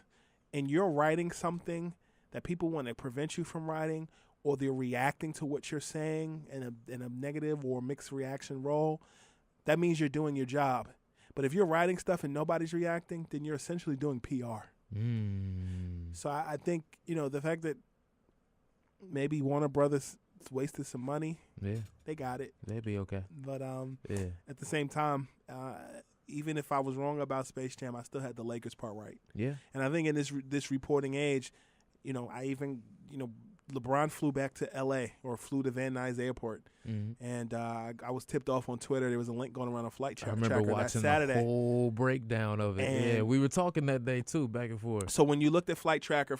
and you're writing something that people want to prevent you from writing, or they're reacting to what you're saying in a negative or mixed reaction role, that means you're doing your job. But if you're writing stuff and nobody's reacting, then you're essentially doing PR. So I think, the fact that maybe Warner Brothers wasted some money, they got it. They'd be okay. But at the same time, even if I was wrong about Space Jam, I still had the Lakers part right. Yeah. And I think in this reporting age, I even, LeBron flew back to L.A. or flew to Van Nuys Airport, and I was tipped off on Twitter. There was a link going around on Flight Tracker. I remember watching the whole breakdown of it. And we were talking that day too, back and forth. So when you looked at Flight Tracker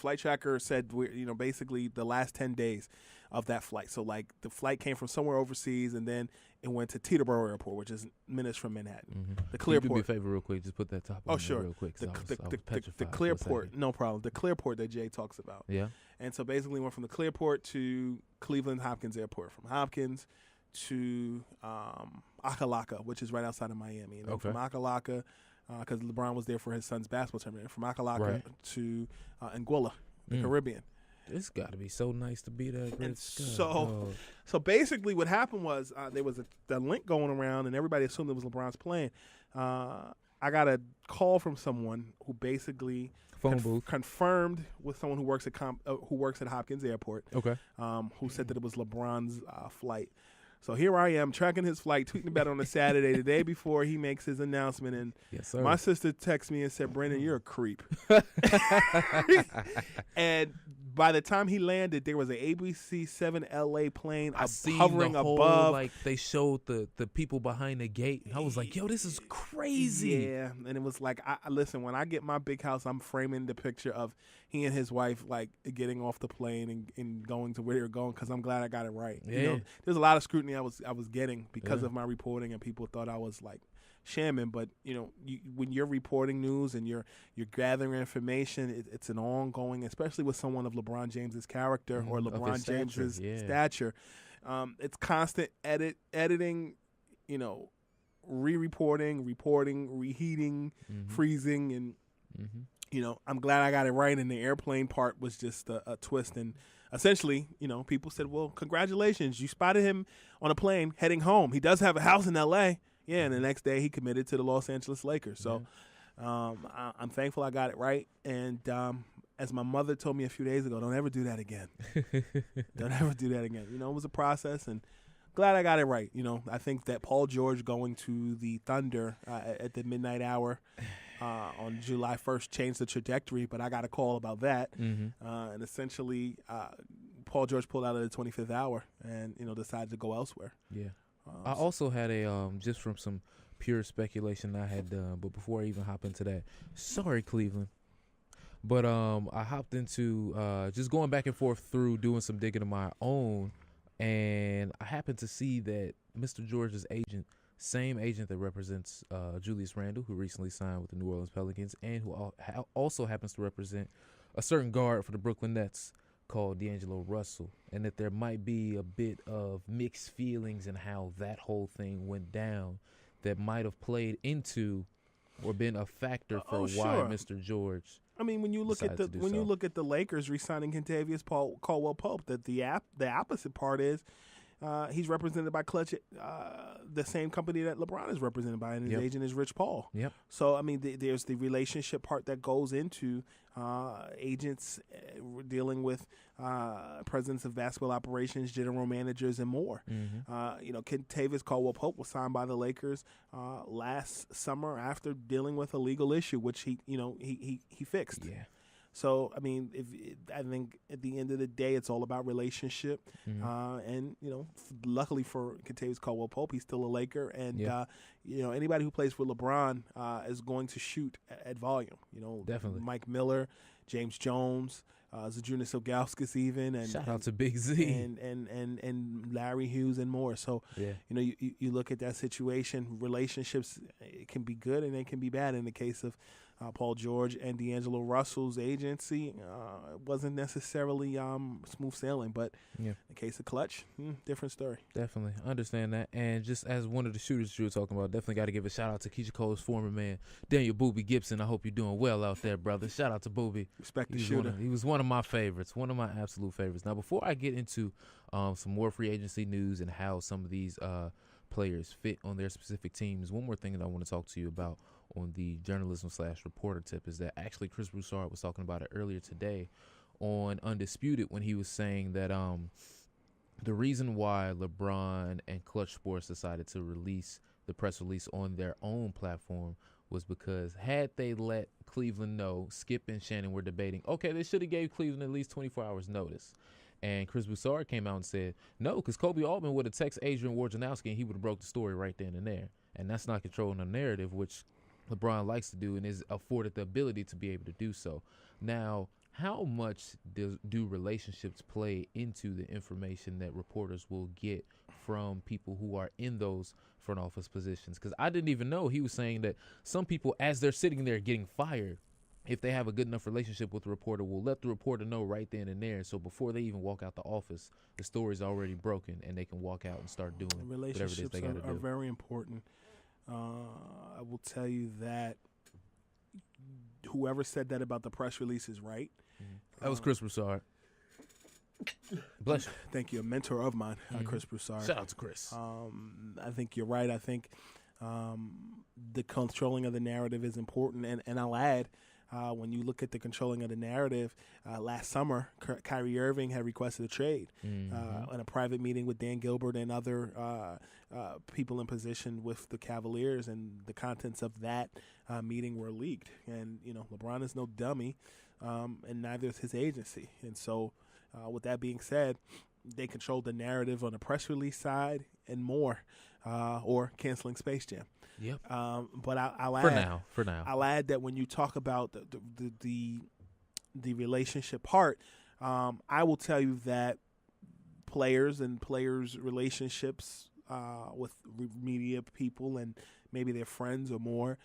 said, basically the last 10 days of that flight. So like the flight came from somewhere overseas, and then it went to Teterboro Airport, which is minutes from Manhattan. The Clearport. You do me a favor real quick. Just put that top on there real quick. The Clearport, no problem. The Clearport that Jay talks about. Yeah. And so basically went from the Clearport to Cleveland Hopkins Airport, from Hopkins to Akalaka, which is right outside of Miami. And then from Akalaka, because LeBron was there for his son's basketball tournament, from Akalaka to Anguilla, the Caribbean. It's got to be so nice to be there. And so basically what happened was there was the link going around, and everybody assumed it was LeBron's plane. I got a call from someone who basically Phone booth. confirmed with someone who works at Hopkins Airport. Okay. Who said that it was LeBron's flight. So here I am tracking his flight, tweeting about it on a Saturday, the day before he makes his announcement. And Yes, sir. my sister texted me and said, "Brendan, you're a creep." And by the time he landed, there was an ABC 7 LA plane hovering the whole, above. like they showed the people behind the gate. I was like, yo, this is crazy. Yeah, and it was like, I listen, when I get my big house, I'm framing the picture of he and his wife like getting off the plane and going to where they're going, because I'm glad I got it right. Yeah. You know, there's a lot of scrutiny I was getting because Yeah. of my reporting, and people thought I was like shamming. But you know, when you're reporting news and you're gathering information, it's an ongoing, especially with someone of LeBron James's character or Of LeBron his stature, James's yeah. stature. It's constant editing, you know, reporting, reheating, freezing, and you know, I'm glad I got it right. And the airplane part was just a twist. And essentially, you know, people said, "Well, congratulations, you spotted him on a plane heading home. He does have a house in L.A." Yeah, and the next day he committed to the Los Angeles Lakers. So I'm thankful I got it right. And as my mother told me a few days ago, don't ever do that again. Don't ever do that again. You know, it was a process, and glad I got it right. You know, I think that Paul George going to the Thunder at the midnight hour on July 1st changed the trajectory, but I got a call about that. And essentially, Paul George pulled out of the 25th hour and, you know, decided to go elsewhere. Yeah. I also had a just from some pure speculation I had done, but before I even hop into that, sorry Cleveland, but I hopped into just going back and forth through doing some digging of my own, and I happened to see that Mr. George's agent, same agent that represents Julius Randle, who recently signed with the New Orleans Pelicans, and who also happens to represent a certain guard for the Brooklyn Nets called D'Angelo Russell, and that there might be a bit of mixed feelings in how that whole thing went down that might have played into or been a factor for why sure. Mr. George. I mean, when you look at decided to do you so. look at the Lakers re-signing Kentavious Caldwell Pope, that the opposite part is he's represented by Clutch, the same company that LeBron is represented by, and his Yep. agent is Rich Paul. Yep. So I mean, there's the relationship part that goes into agents dealing with presidents of basketball operations, general managers, and more. You know, Kentavious Caldwell Pope was signed by the Lakers last summer after dealing with a legal issue, which he fixed. Yeah. So I mean, I think at the end of the day, it's all about relationship. And you know, luckily for Kentavious Caldwell Pope, he's still a Laker, and you know, anybody who plays for LeBron is going to shoot at volume. You know, Definitely. Mike Miller, James Jones, Zydrunas Ilgauskas, even, and Shout out to Big Z. and Larry Hughes and more. So Yeah. you know, you look at that situation. Relationships, it can be good and it can be bad. In the case of Paul George and D'Angelo Russell's agency, wasn't necessarily smooth sailing, but Yeah. in the case of Clutch, different story. Definitely. I understand that. And just as one of the shooters you were talking about, definitely got to give a shout out to Keisha Cole's former man, Daniel Booby Gibson. I hope you're doing well out there, brother. Shout out to Booby. Respect the He was shooter. he was one of my favorites, one of my absolute favorites. Now, before I get into some more free agency news and how some of these players fit on their specific teams, one more thing that I want to talk to you about on the journalism/reporter tip is that actually Chris Broussard was talking about it earlier today on Undisputed when he was saying that the reason why LeBron and Clutch Sports decided to release the press release on their own platform was because had they let Cleveland know, Skip and Shannon were debating, okay, they should have gave Cleveland at least 24 hours notice. And Chris Broussard came out and said, no, because Kobe Altman would have texted Adrian Wojnarowski and he would have broke the story right then and there. And that's not controlling the narrative, which LeBron likes to do and is afforded the ability to be able to do so. Now, how much do relationships play into the information that reporters will get from people who are in those front office positions? Because I didn't even know he was saying that some people, as they're sitting there getting fired, if they have a good enough relationship with the reporter, will let the reporter know right then and there. So before they even walk out the office, the story's already broken and they can walk out and start doing whatever it is Relationships they got to are do. very important. I will tell you that whoever said that about the press release is right. That was Chris Broussard. Bless you. Thank you. A mentor of mine, Chris Broussard. Shout out to Chris. I think you're right. I think the controlling of the narrative is important. And I'll add, when you look at the controlling of the narrative, last summer, Kyrie Irving had requested a trade in a private meeting with Dan Gilbert and other people in position with the Cavaliers, and the contents of that meeting were leaked. And, LeBron is no dummy, and neither is his agency. And so with that being said, they controlled the narrative on the press release side and more, or canceling Space Jam. Yep. But I'll add for now. I'll add that when you talk about the relationship part, I will tell you that players and players' relationships with media people and maybe their friends or more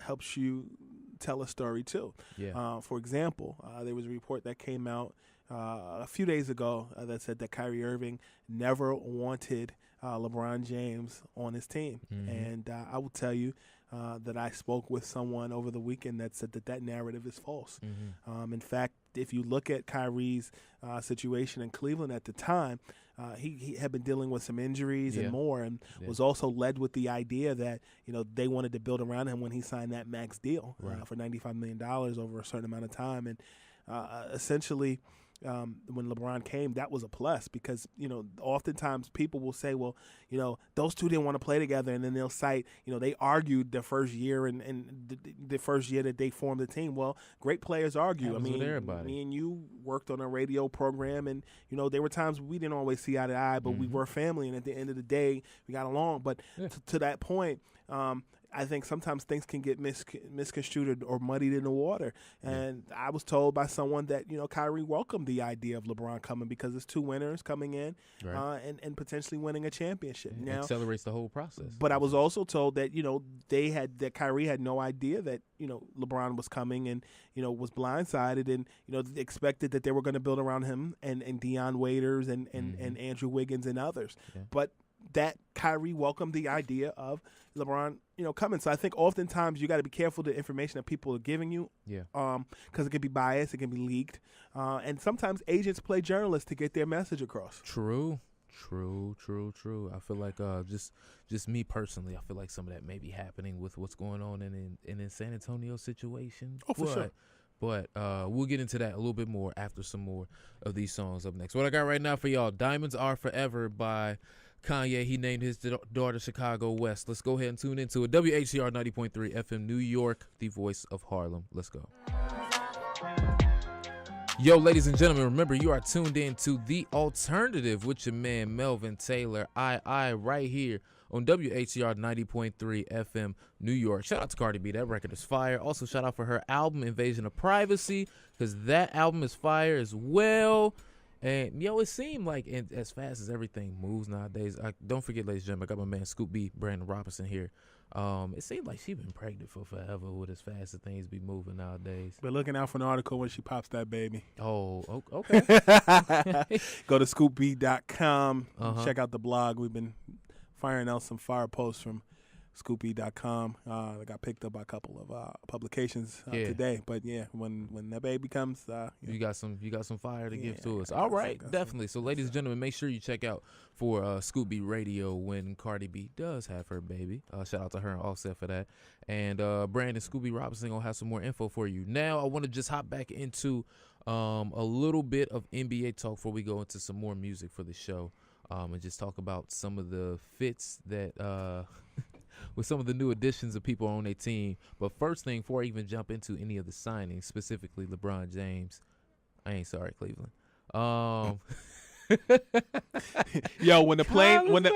helps you tell a story too. Yeah. For example, there was a report that came out a few days ago that said that Kyrie Irving never wanted LeBron James on his team. And I will tell you that I spoke with someone over the weekend that said that narrative is false. In fact, if you look at Kyrie's situation in Cleveland at the time, he had been dealing with some injuries and more, and was also led with the idea that they wanted to build around him when he signed that max deal for $95 million over a certain amount of time. And essentially, when LeBron came, that was a plus because, oftentimes people will say, well, those two didn't want to play together. And then they'll cite, they argued the first year and the first year that they formed the team. Well, great players argue. Me and you worked on a radio program, and, there were times we didn't always see eye to eye, but we were family. And at the end of the day, we got along. But to that point, I think sometimes things can get misconstrued or muddied in the water. And I was told by someone that, Kyrie welcomed the idea of LeBron coming because it's two winners coming in and potentially winning a championship. Now, accelerates the whole process. But I was also told that, that Kyrie had no idea that, LeBron was coming and, was blindsided and, expected that they were going to build around him and Deion Waiters and Andrew Wiggins and others. Yeah. But that Kyrie welcomed the idea of LeBron, coming. So I think oftentimes you got to be careful the information that people are giving you. Yeah. Because it can be biased, it can be leaked, and sometimes agents play journalists to get their message across. True. I feel like just me personally, I feel like some of that may be happening with what's going on in the San Antonio situation. Oh, for sure. But we'll get into that a little bit more after some more of these songs up next. What I got right now for y'all, Diamonds Are Forever by Kanye. He named his daughter Chicago West. Let's go ahead and tune into it. WHCR 90.3 FM New York, the voice of Harlem. Let's go. Yo, ladies and gentlemen, remember you are tuned in to The Alternative with your man Melvin Taylor. I right here on WHCR 90.3 FM New York. Shout out to Cardi B. That record is fire. Also, shout out for her album Invasion of Privacy, because that album is fire as well. And, it seemed like as fast as everything moves nowadays, don't forget, ladies and gentlemen, I got my man Scoop B, Brandon Robinson here. It seemed like she been pregnant for forever with as fast as things be moving nowadays. But looking out for an article when she pops that baby. Oh, okay. Go to scoopb.com. Check out the blog. We've been firing out some fire posts from scoopb.com. That got picked up by a couple of publications today. But when that baby comes, you got some fire to give to us. All right, definitely. So, ladies and gentlemen, make sure you check out for Scoop B Radio when Cardi B does have her baby. Shout out to her and Offset for that. And Brandon Scooby Robinson gonna have some more info for you. Now, I want to just hop back into a little bit of NBA talk before we go into some more music for the show, and just talk about some of the fits that. With some of the new additions of people on their team. But first thing, before I even jump into any of the signings, specifically LeBron James, I ain't sorry, Cleveland. Yo, when the plane, when the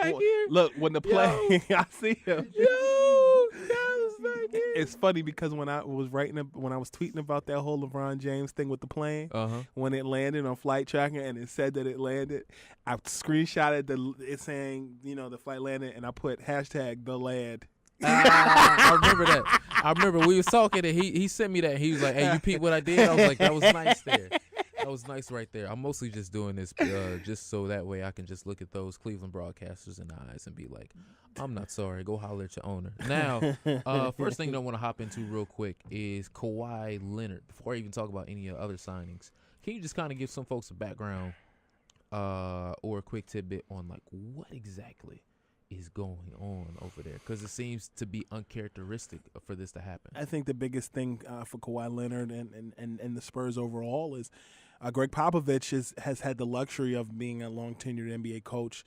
plane, I see him. Yo, Dallas back here. It's funny because when I was tweeting about that whole LeBron James thing with the plane, when it landed on flight tracker and it said that it landed, I screenshotted it saying, the flight landed, and I put #TheLand. I remember that. I remember we was talking and he sent me that. He was like, "Hey, you peep what I did?" I was like, "That was nice there. That was nice right there." I'm mostly just doing this just so that way I can just look at those Cleveland broadcasters in the eyes and be like, "I'm not sorry. Go holler at your owner." Now, first thing I want to hop into real quick is Kawhi Leonard. Before I even talk about any other signings, can you just kind of give some folks a background or a quick tidbit on like what exactly is going on over there? Because it seems to be uncharacteristic for this to happen. I think the biggest thing for Kawhi Leonard and the Spurs overall is Greg Popovich has had the luxury of being a long-tenured NBA coach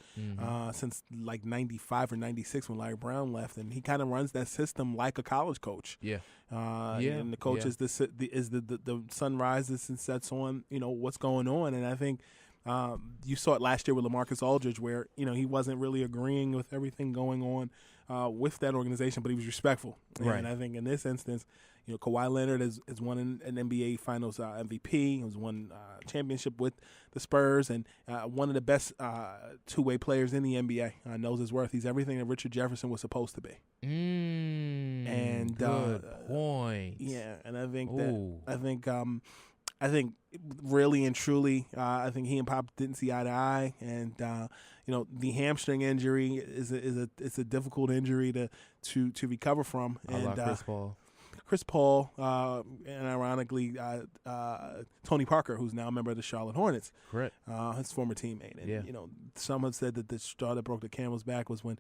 since like 95 or 96 when Larry Brown left, and he kind of runs that system like a college coach. Yeah. And the coach is the sun rises and sets on, what's going on. And I think you saw it last year with LaMarcus Aldridge where, he wasn't really agreeing with everything going on with that organization, but he was respectful. Right. And I think in this instance, Kawhi Leonard has won an NBA Finals MVP. He has won championship with the Spurs, and one of the best two-way players in the NBA. Knows his worth. He's everything that Richard Jefferson was supposed to be. And good point. Yeah, and I think I think really and truly, I think he and Pop didn't see eye to eye, and the hamstring injury is a difficult injury to recover from. And Chris Paul, and ironically, Tony Parker, who's now a member of the Charlotte Hornets, correct, his former teammate. And some have said that the straw that broke the camel's back was when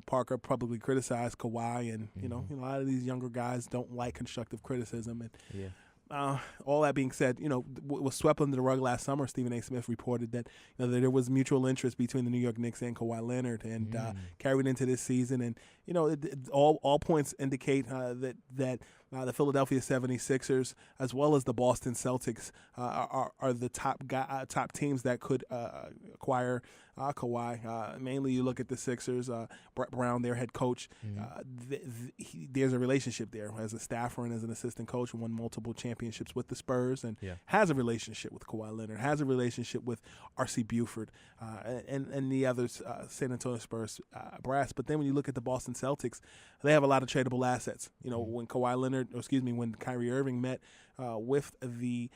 Parker publicly criticized Kawhi, and a lot of these younger guys don't like constructive criticism, and. Yeah. All that being said, was swept under the rug last summer. Stephen A. Smith reported that that there was mutual interest between the New York Knicks and Kawhi Leonard, and carried into this season. And all points indicate that the Philadelphia 76ers, as well as the Boston Celtics, are the top teams that could acquire Kawhi. Mainly, you look at the Sixers. Brett Brown, their head coach, there's a relationship there as a staffer and as an assistant coach, who won multiple championships with the Spurs, and has a relationship with Kawhi Leonard, has a relationship with R.C. Buford, and the other San Antonio Spurs brass. But then when you look at the Boston Celtics, they have a lot of tradable assets. When when Kyrie Irving met with the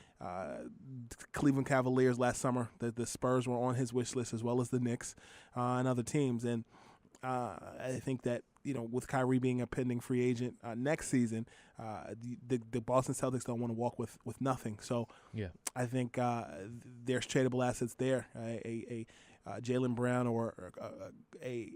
Cleveland Cavaliers last summer, the Spurs were on his wish list, as well as the Knicks and other teams. And I think that with Kyrie being a pending free agent next season, the Boston Celtics don't want to walk with nothing. So I think there's tradable assets there. A Jaylen Brown or a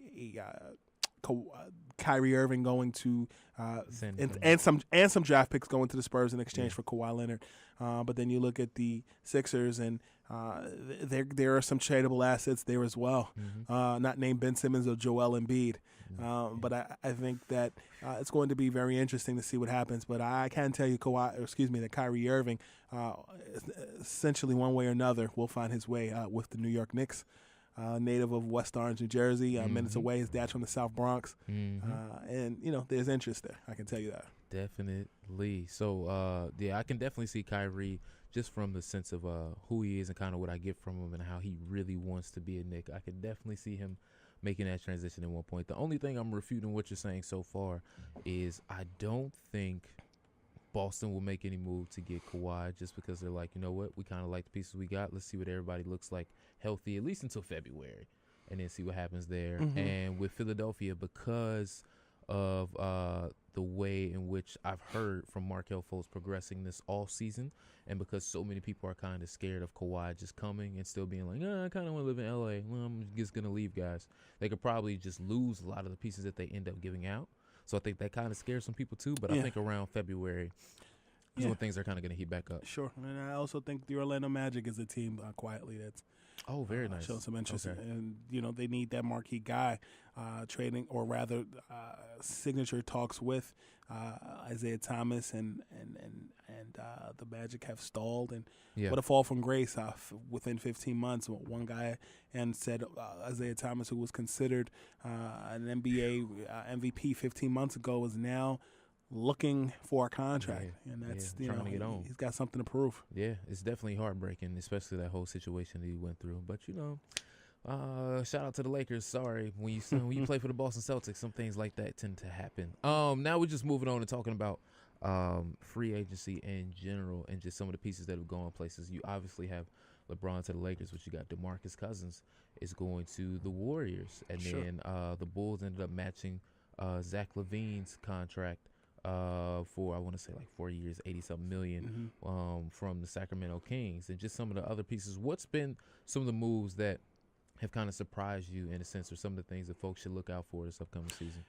Kyrie Irving going to and some draft picks going to the Spurs in exchange for Kawhi Leonard. But then you look at the Sixers, and there are some tradable assets there as well. Not named Ben Simmons or Joel Embiid. But I think that it's going to be very interesting to see what happens. But I can tell you, that Kyrie Irving, essentially one way or another, will find his way with the New York Knicks. Native of West Orange, New Jersey, minutes away. His dad's from the South Bronx. And, there's interest there. I can tell you that. Definitely. So, I can definitely see Kyrie just from the sense of who he is and kind of what I get from him and how he really wants to be a Knick. I can definitely see him making that transition at one point. The only thing I'm refuting what you're saying so far is I don't think Boston will make any move to get Kawhi, just because they're like, you know what, we kind of like the pieces we got. Let's see what everybody looks like healthy, at least until February, and then see what happens there. And with Philadelphia, because of the way in which I've heard from Markelle Fultz progressing this offseason, and because so many people are kind of scared of Kawhi just coming and still being like, I kind of want to live in L.A. Well, I'm just going to leave, guys. They could probably just lose a lot of the pieces that they end up giving out. So I think that kind of scares some people too. But I think around February is when things are kind of going to heat back up. Sure. And I also think the Orlando Magic is a team quietly that's very nice. Showing some interest. And, they need that marquee guy trading, or rather signature talks with Isaiah Thomas, and the Magic have stalled. And what a fall from grace within 15 months. One guy and said Isaiah Thomas, who was considered an NBA MVP 15 months ago, is now looking for a contract, and that's trying to get on. He's got something to prove. Yeah, it's definitely heartbreaking, especially that whole situation that he went through. But shout out to the Lakers. Sorry, when you play for the Boston Celtics, some things like that tend to happen. Now we're just moving on and talking about free agency in general and just some of the pieces that have gone places. You obviously have LeBron to the Lakers, but you got DeMarcus Cousins is going to the Warriors, and then the Bulls ended up matching Zach LaVine's contract for, I want to say, like 4 years, 80-something million from the Sacramento Kings, and just some of the other pieces. What's been some of the moves that have kind of surprised you in a sense, or some of the things that folks should look out for this upcoming season?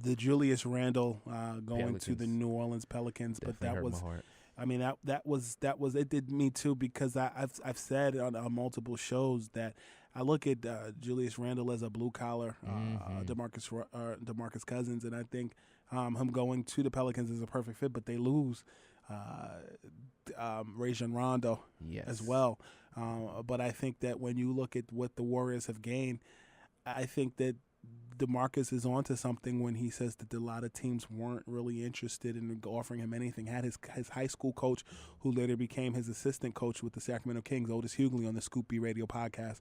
The Julius Randle going to the Pelicans. New Orleans Pelicans, Definitely but that hurt was, my heart. I mean, that was it did me too, because I've said on multiple shows that I look at Julius Randle as a blue collar DeMarcus Cousins, and I think him going to the Pelicans is a perfect fit, but they lose Rajon Rondo as well. But I think that when you look at what the Warriors have gained, I think that DeMarcus is onto something when he says that a lot of teams weren't really interested in offering him anything. Had his high school coach, who later became his assistant coach with the Sacramento Kings, Otis Hughley, on the Scoop B radio podcast,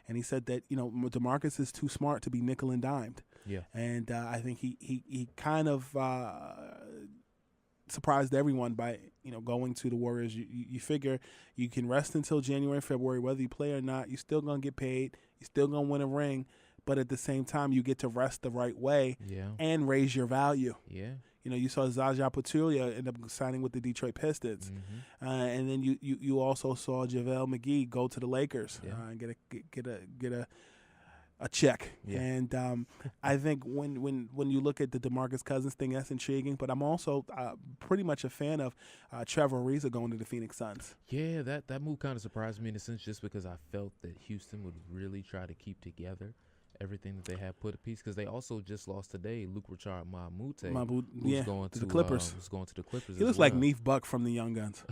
and he said that DeMarcus is too smart to be nickel and dimed. Yeah, and I think he kind of surprised everyone by going to the Warriors. You figure you can rest until January, February, whether you play or not. You're still gonna get paid. You're still gonna win a ring. But at the same time, you get to rest the right way and raise your value. Yeah. You saw Zaza Pachulia end up signing with the Detroit Pistons. And then you also saw JaVale McGee go to the Lakers and get a check. Yeah. And I think when you look at the DeMarcus Cousins thing, that's intriguing. But I'm also pretty much a fan of Trevor Ariza going to the Phoenix Suns. Yeah, that move kind of surprised me in a sense, just because I felt that Houston would really try to keep together everything that they have put a piece, because they also just lost today Luke Richard Mamute, who's going to the Clippers. Who's going to the Clippers. He looks like Neef Buck from the Young Guns.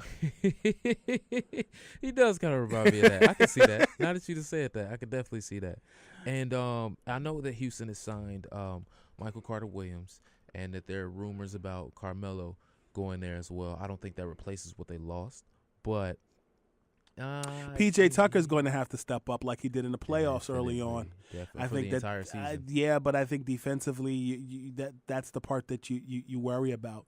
He does kind of remind me of that. I can see that. Now that you just said that, I could definitely see that. And I know that Houston has signed Michael Carter Williams, and that there are rumors about Carmelo going there as well. I don't think that replaces what they lost, but PJ Tucker's going to have to step up like he did in the playoffs early on. Definitely. I For think the entire season. But I think defensively, that's the part that you worry about.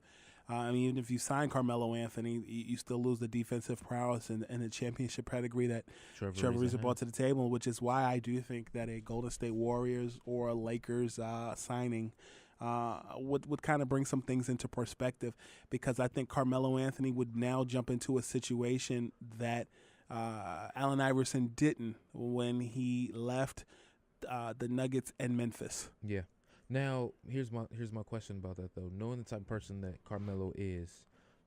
I mean, even if you sign Carmelo Anthony, you still lose the defensive prowess and the championship pedigree that Trevor Ariza brought to the table, which is why I do think that a Golden State Warriors or a Lakers signing would kind of bring some things into perspective, because I think Carmelo Anthony would now jump into a situation that Allen Iverson didn't when he left the Nuggets and Memphis. Yeah. Now, here's my question about that though. Knowing the type of person that Carmelo is,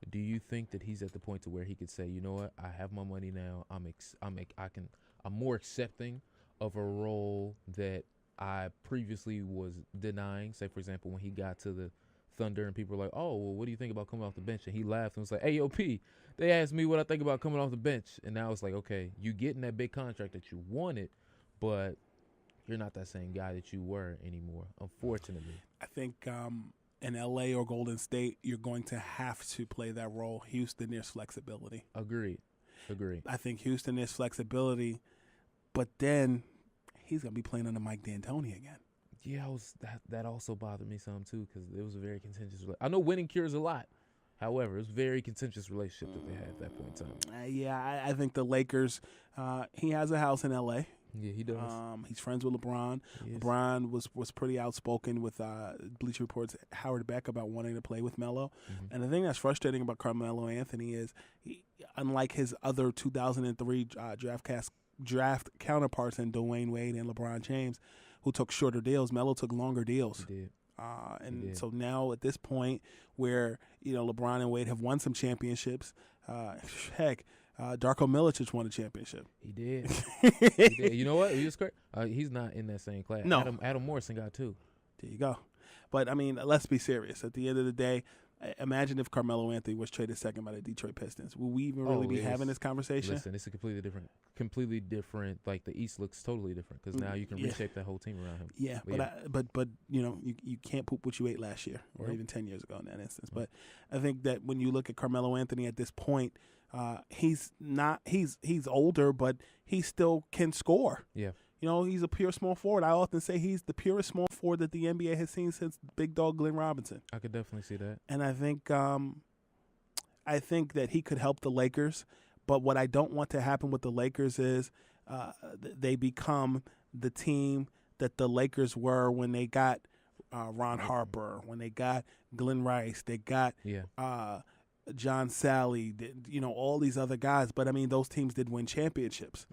do you think that he's at the point to where he could say, you know what, I have my money now. I'm more accepting of a role that I previously was denying. Say, for example, when he got to the Thunder and people were like, oh, well, what do you think about coming off the bench? And he laughed and was like, hey, yo, P, they asked me what I think about coming off the bench. And now it's like, okay, you getting that big contract that you wanted, but you're not that same guy that you were anymore, unfortunately. I think in L.A. or Golden State, you're going to have to play that role. Houston, there's flexibility. Agreed. I think Houston, there's flexibility, but then he's going to be playing under Mike D'Antoni again. Yeah, that also bothered me some too, because it was a very contentious. I know winning cures a lot. However, it was a very contentious relationship that they had at that point in time. I think the Lakers. He has a house in L.A. Yeah, he does. He's friends with LeBron. LeBron was pretty outspoken with Bleacher Report's Howard Beck about wanting to play with Melo. And the thing that's frustrating about Carmelo Anthony is, unlike his other 2003 draft counterparts in Dwayne Wade and LeBron James, who took shorter deals, Melo took longer deals. He did. So now at this point where, LeBron and Wade have won some championships, Darko Milicic won a championship. He did. He did. You know what? He was great. He's not in that same class. No. Adam Morrison got 2. There you go. But, I mean, let's be serious. At the end of the day, imagine if Carmelo Anthony was traded second by the Detroit Pistons. Will we even really be having this conversation? Listen, it's a completely different. Like, the East looks totally different, because now you can reshape that whole team around him. Yeah, but you can't poop what you ate last year or even 10 years ago in that instance. But I think that when you look at Carmelo Anthony at this point, he's older, but he still can score. Yeah. He's a pure small forward. I often say he's the purest small forward that the NBA has seen since Big Dog Glenn Robinson. I could definitely see that. And I think that he could help the Lakers. But what I don't want to happen with the Lakers is they become the team that the Lakers were when they got Ron Harper, when they got Glenn Rice, they got John Sally, all these other guys. But, I mean, those teams did win championships.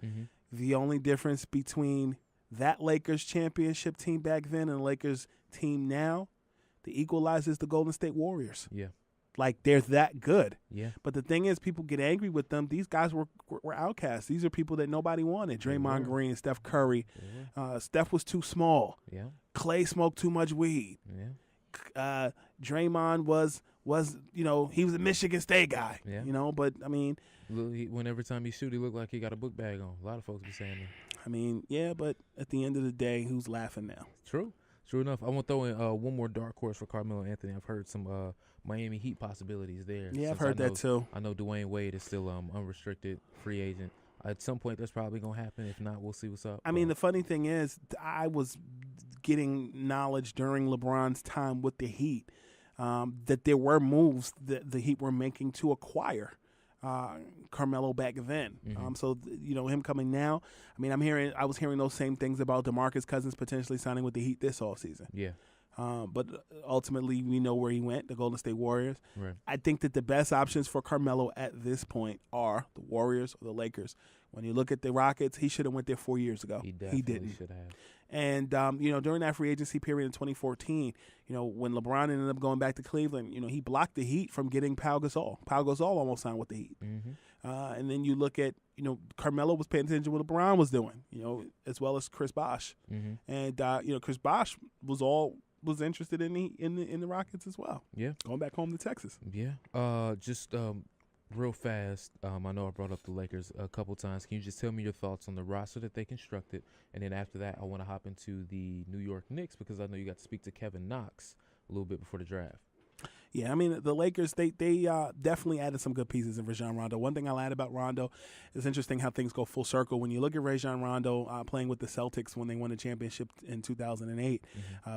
The only difference between that Lakers championship team back then and the Lakers team now, the equalizer is the Golden State Warriors. Yeah. Like, they're that good. Yeah. But the thing is, people get angry with them. These guys were outcasts. These are people that nobody wanted. Draymond Green, Steph Curry. Steph was too small. Yeah. Clay smoked too much weed. Yeah. Draymond was he was a Michigan State guy. Yeah. But I mean, whenever time he shoot, he looked like he got a book bag on. A lot of folks be saying that. I mean, yeah, but at the end of the day, who's laughing now? True enough. I want to throw in one more dark horse for Carmelo Anthony. I've heard some Miami Heat possibilities there. Yeah, I've heard that too. I know Dwayne Wade is still unrestricted free agent. At some point, that's probably going to happen. If not, we'll see what's up. I mean, the funny thing is, I was getting knowledge during LeBron's time with the Heat that there were moves that the Heat were making to acquire Carmelo back then. So him coming now, I mean, I was hearing those same things about DeMarcus Cousins potentially signing with the Heat this offseason. Yeah. But ultimately, we know where he went, the Golden State Warriors. Right. I think that the best options for Carmelo at this point are the Warriors or the Lakers. When you look at the Rockets, he should have went there 4 years ago. He definitely should have. And, during that free agency period in 2014, when LeBron ended up going back to Cleveland, he blocked the Heat from getting Pau Gasol. Pau Gasol almost signed with the Heat. And then you look at, Carmelo was paying attention to what LeBron was doing, as well as Chris Bosh. And, Chris Bosh was interested in the Rockets as well. Yeah. Going back home to Texas. Yeah. Just real fast, I know I brought up the Lakers a couple times. Can you just tell me your thoughts on the roster that they constructed? And then after that, I want to hop into the New York Knicks because I know you got to speak to Kevin Knox a little bit before the draft. Yeah, I mean, the Lakers, they definitely added some good pieces in Rajon Rondo. One thing I like about Rondo, it's interesting how things go full circle. When you look at Rajon Rondo playing with the Celtics when they won the championship in 2008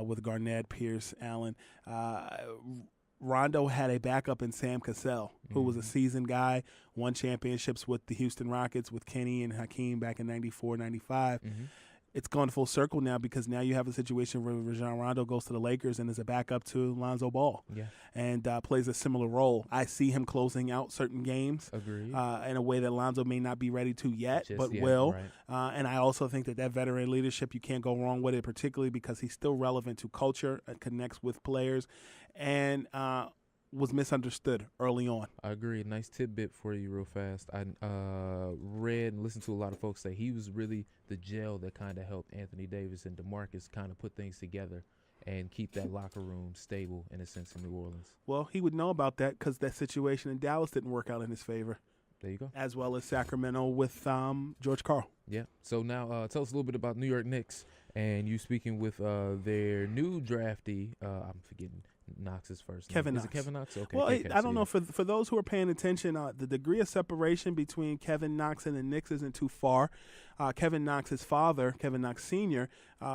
with Garnett, Pierce, Allen, Rondo had a backup in Sam Cassell, who was a seasoned guy, won championships with the Houston Rockets, with Kenny and Hakeem back in 94, 95. It's gone full circle now because now you have a situation where Rajon Rondo goes to the Lakers and is a backup to Lonzo Ball and plays a similar role. I see him closing out certain games in a way that Lonzo may not be ready to yet, but will. Right. And I also think that veteran leadership, you can't go wrong with it, particularly because he's still relevant to culture and connects with players and was misunderstood early on. I agree. Nice tidbit for you real fast. I read and listened to a lot of folks say he was really the gel that kind of helped Anthony Davis and DeMarcus kind of put things together and keep that locker room stable, in a sense, in New Orleans. Well, he would know about that because that situation in Dallas didn't work out in his favor. There you go. As well as Sacramento with George Karl. Yeah. So now tell us a little bit about New York Knicks and you speaking with their new draftee. I'm forgetting Knox's first name. Kevin Knox. Is it Kevin Knox? Okay. Well, I don't know. For those who are paying attention, the degree of separation between Kevin Knox and the Knicks isn't too far. Kevin Knox's father, Kevin Knox Sr.,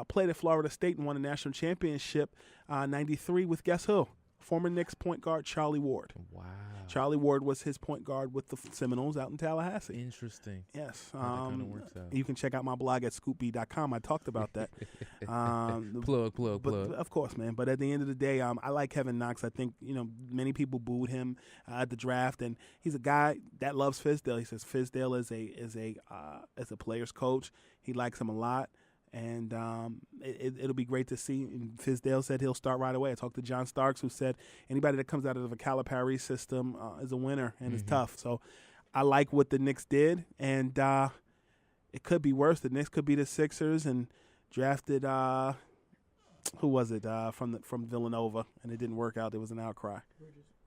played at Florida State and won a national championship 93 with guess who? Former Knicks point guard Charlie Ward. Wow. Charlie Ward was his point guard with the Seminoles out in Tallahassee. Interesting. Yes. That kind of works out. You can check out my blog at scoopb.com. I talked about that. Plug. Of course, man. But at the end of the day, I like Kevin Knox. I think, many people booed him at the draft, and he's a guy that loves Fizdale. He says Fizdale is a player's coach. He likes him a lot. And it'll be great to see. And Fizdale said he'll start right away. I talked to John Starks, who said anybody that comes out of a Calipari system is a winner and is tough. So I like what the Knicks did, and it could be worse. The Knicks could be the Sixers and drafted who was it from Villanova, and it didn't work out. There was an outcry.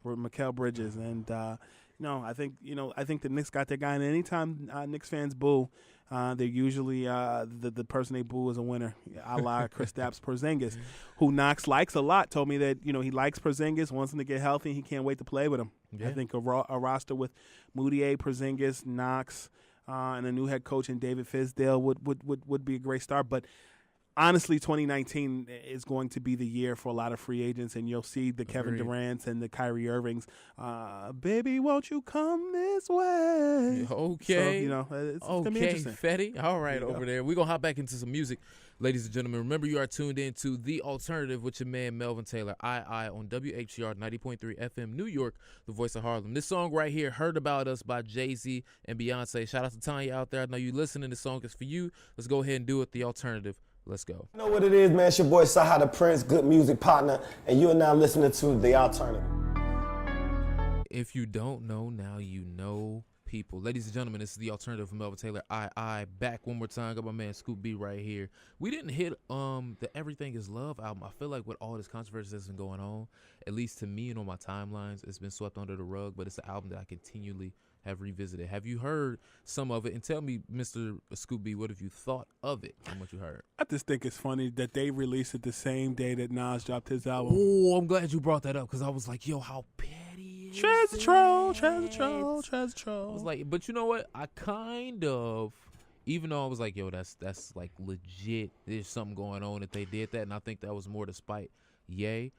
Mikal Bridges, and I think the Knicks got their guy. And anytime Knicks fans boo, they're usually the person they boo is a winner, a la Kristaps Porzingis, who Knox likes a lot. Told me that he likes Porzingis, wants him to get healthy, and he can't wait to play with him. Yeah. I think a roster with Moutier, Porzingis, Knox, and a new head coach in David Fizdale would be a great start. But honestly, 2019 is going to be the year for a lot of free agents, and you'll see the Kevin Agreed. Durant's and the Kyrie Irvings. Baby, won't you come this way? Okay. So, it's going to be interesting. Fetty. All right, There you over go. there. We're going to hop back into some music. Ladies and gentlemen, remember you are tuned in to The Alternative with your man Melvin Taylor, I on WHCR 90.3 FM New York, the voice of Harlem. This song right here, Heard About Us by Jay-Z and Beyonce. Shout out to Tanya out there. I know you listening. This song is for you. Let's go ahead and do it. The Alternative. Let's go. You know what it is, man? It's your boy Saha the Prince, good music partner, and you are now listening to The Alternative. If you don't know, now you know, people. Ladies and gentlemen, this is The Alternative from Melvin Taylor. I back one more time. Got my man Scoop B right here. We didn't hit the Everything Is Love album. I feel like with all this controversy that's been going on, at least to me and on my timelines, it's been swept under the rug, but it's an album that I continually have revisited. Have you heard some of it? And tell me, Mr. Scoop B, what have you thought of it and what you heard? I just think it's funny that they released it the same day that Nas dropped his album. Oh, I'm glad you brought that up because I was like, yo, how petty is Treasure troll. I was like, but you know what? I kind of, even though I was like, yo, that's like legit. There's something going on that they did that, and I think that was more to spite Ye.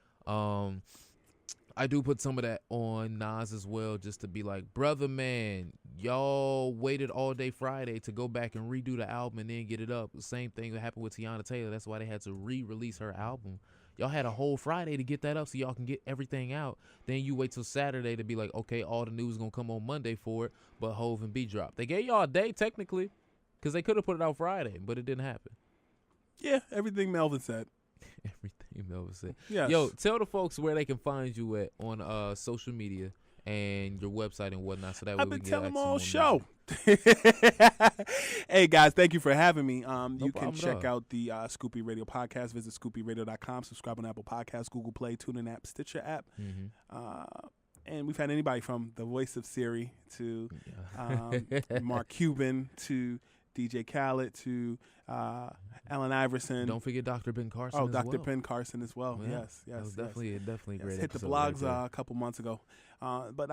I do put some of that on Nas as well, just to be like, brother, man, y'all waited all day Friday to go back and redo the album and then get it up. The same thing that happened with Tiana Taylor. That's why they had to re-release her album. Y'all had a whole Friday to get that up so y'all can get everything out. Then you wait till Saturday to be like, okay, all the news is going to come on Monday for it, but Hove and B dropped. They gave y'all a day, technically, because they could have put it out Friday, but it didn't happen. Yeah, everything Melvin said. Everything Melvin said. Yes. Yo, tell the folks where they can find you at on social media and your website and whatnot, so that way I've we been can telling get them all some show. music. Hey, guys, thank you for having me. You can problem, check dog. out the Scoopy Radio podcast. Visit scoopyradio.com. Subscribe on Apple Podcasts, Google Play, TuneIn app, Stitcher app. And we've had anybody from the voice of Siri to Mark Cuban to DJ Khaled to Allen Iverson. Don't forget Dr. Ben Carson. Oh, as Dr. well. Ben Carson as well. Yeah, Yes. that was Yes. definitely a great Hit the episode blogs right there. a couple months ago. But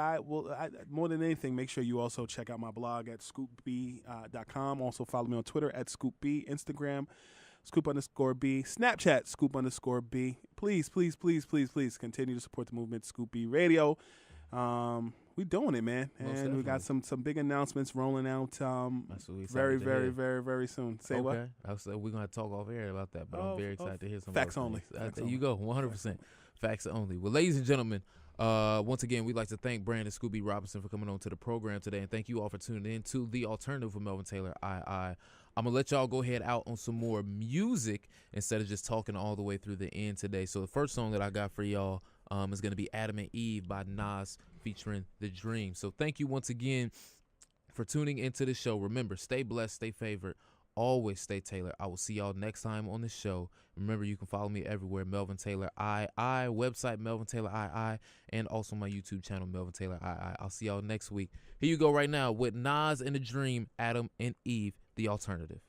more than anything, make sure you also check out my blog at scoopb.com. Also follow me on Twitter at scoopb, Instagram, scoop_B, Snapchat, scoop_B. Please continue to support the movement, Scoop B Radio. We doing it, man. Most And we got definitely. some big announcements rolling out That's what we very, excited to very, hear. very, very soon. Say okay. what? I said we're gonna talk off air about that, but Oh, I'm very excited to hear some facts more only. things. Facts There only. you go, 100%. Facts only. Well, ladies and gentlemen, once again, we'd like to thank Brandon Scooby Robinson for coming on to the program today, and thank you all for tuning in to The Alternative with Melvin Taylor. I'm gonna let y'all go ahead out on some more music instead of just talking all the way through the end today. So the first song that I got for y'all is gonna be Adam and Eve by Nas featuring The Dream. So thank you once again for tuning into the show. Remember, stay blessed, stay favored, always stay Taylor. I will see y'all next time on the show. Remember, you can follow me everywhere, Melvin Taylor II, website Melvin Taylor II, and also my YouTube channel, Melvin Taylor II. I'll see y'all next week. Here you go right now with Nas and The Dream, Adam and Eve, The Alternative.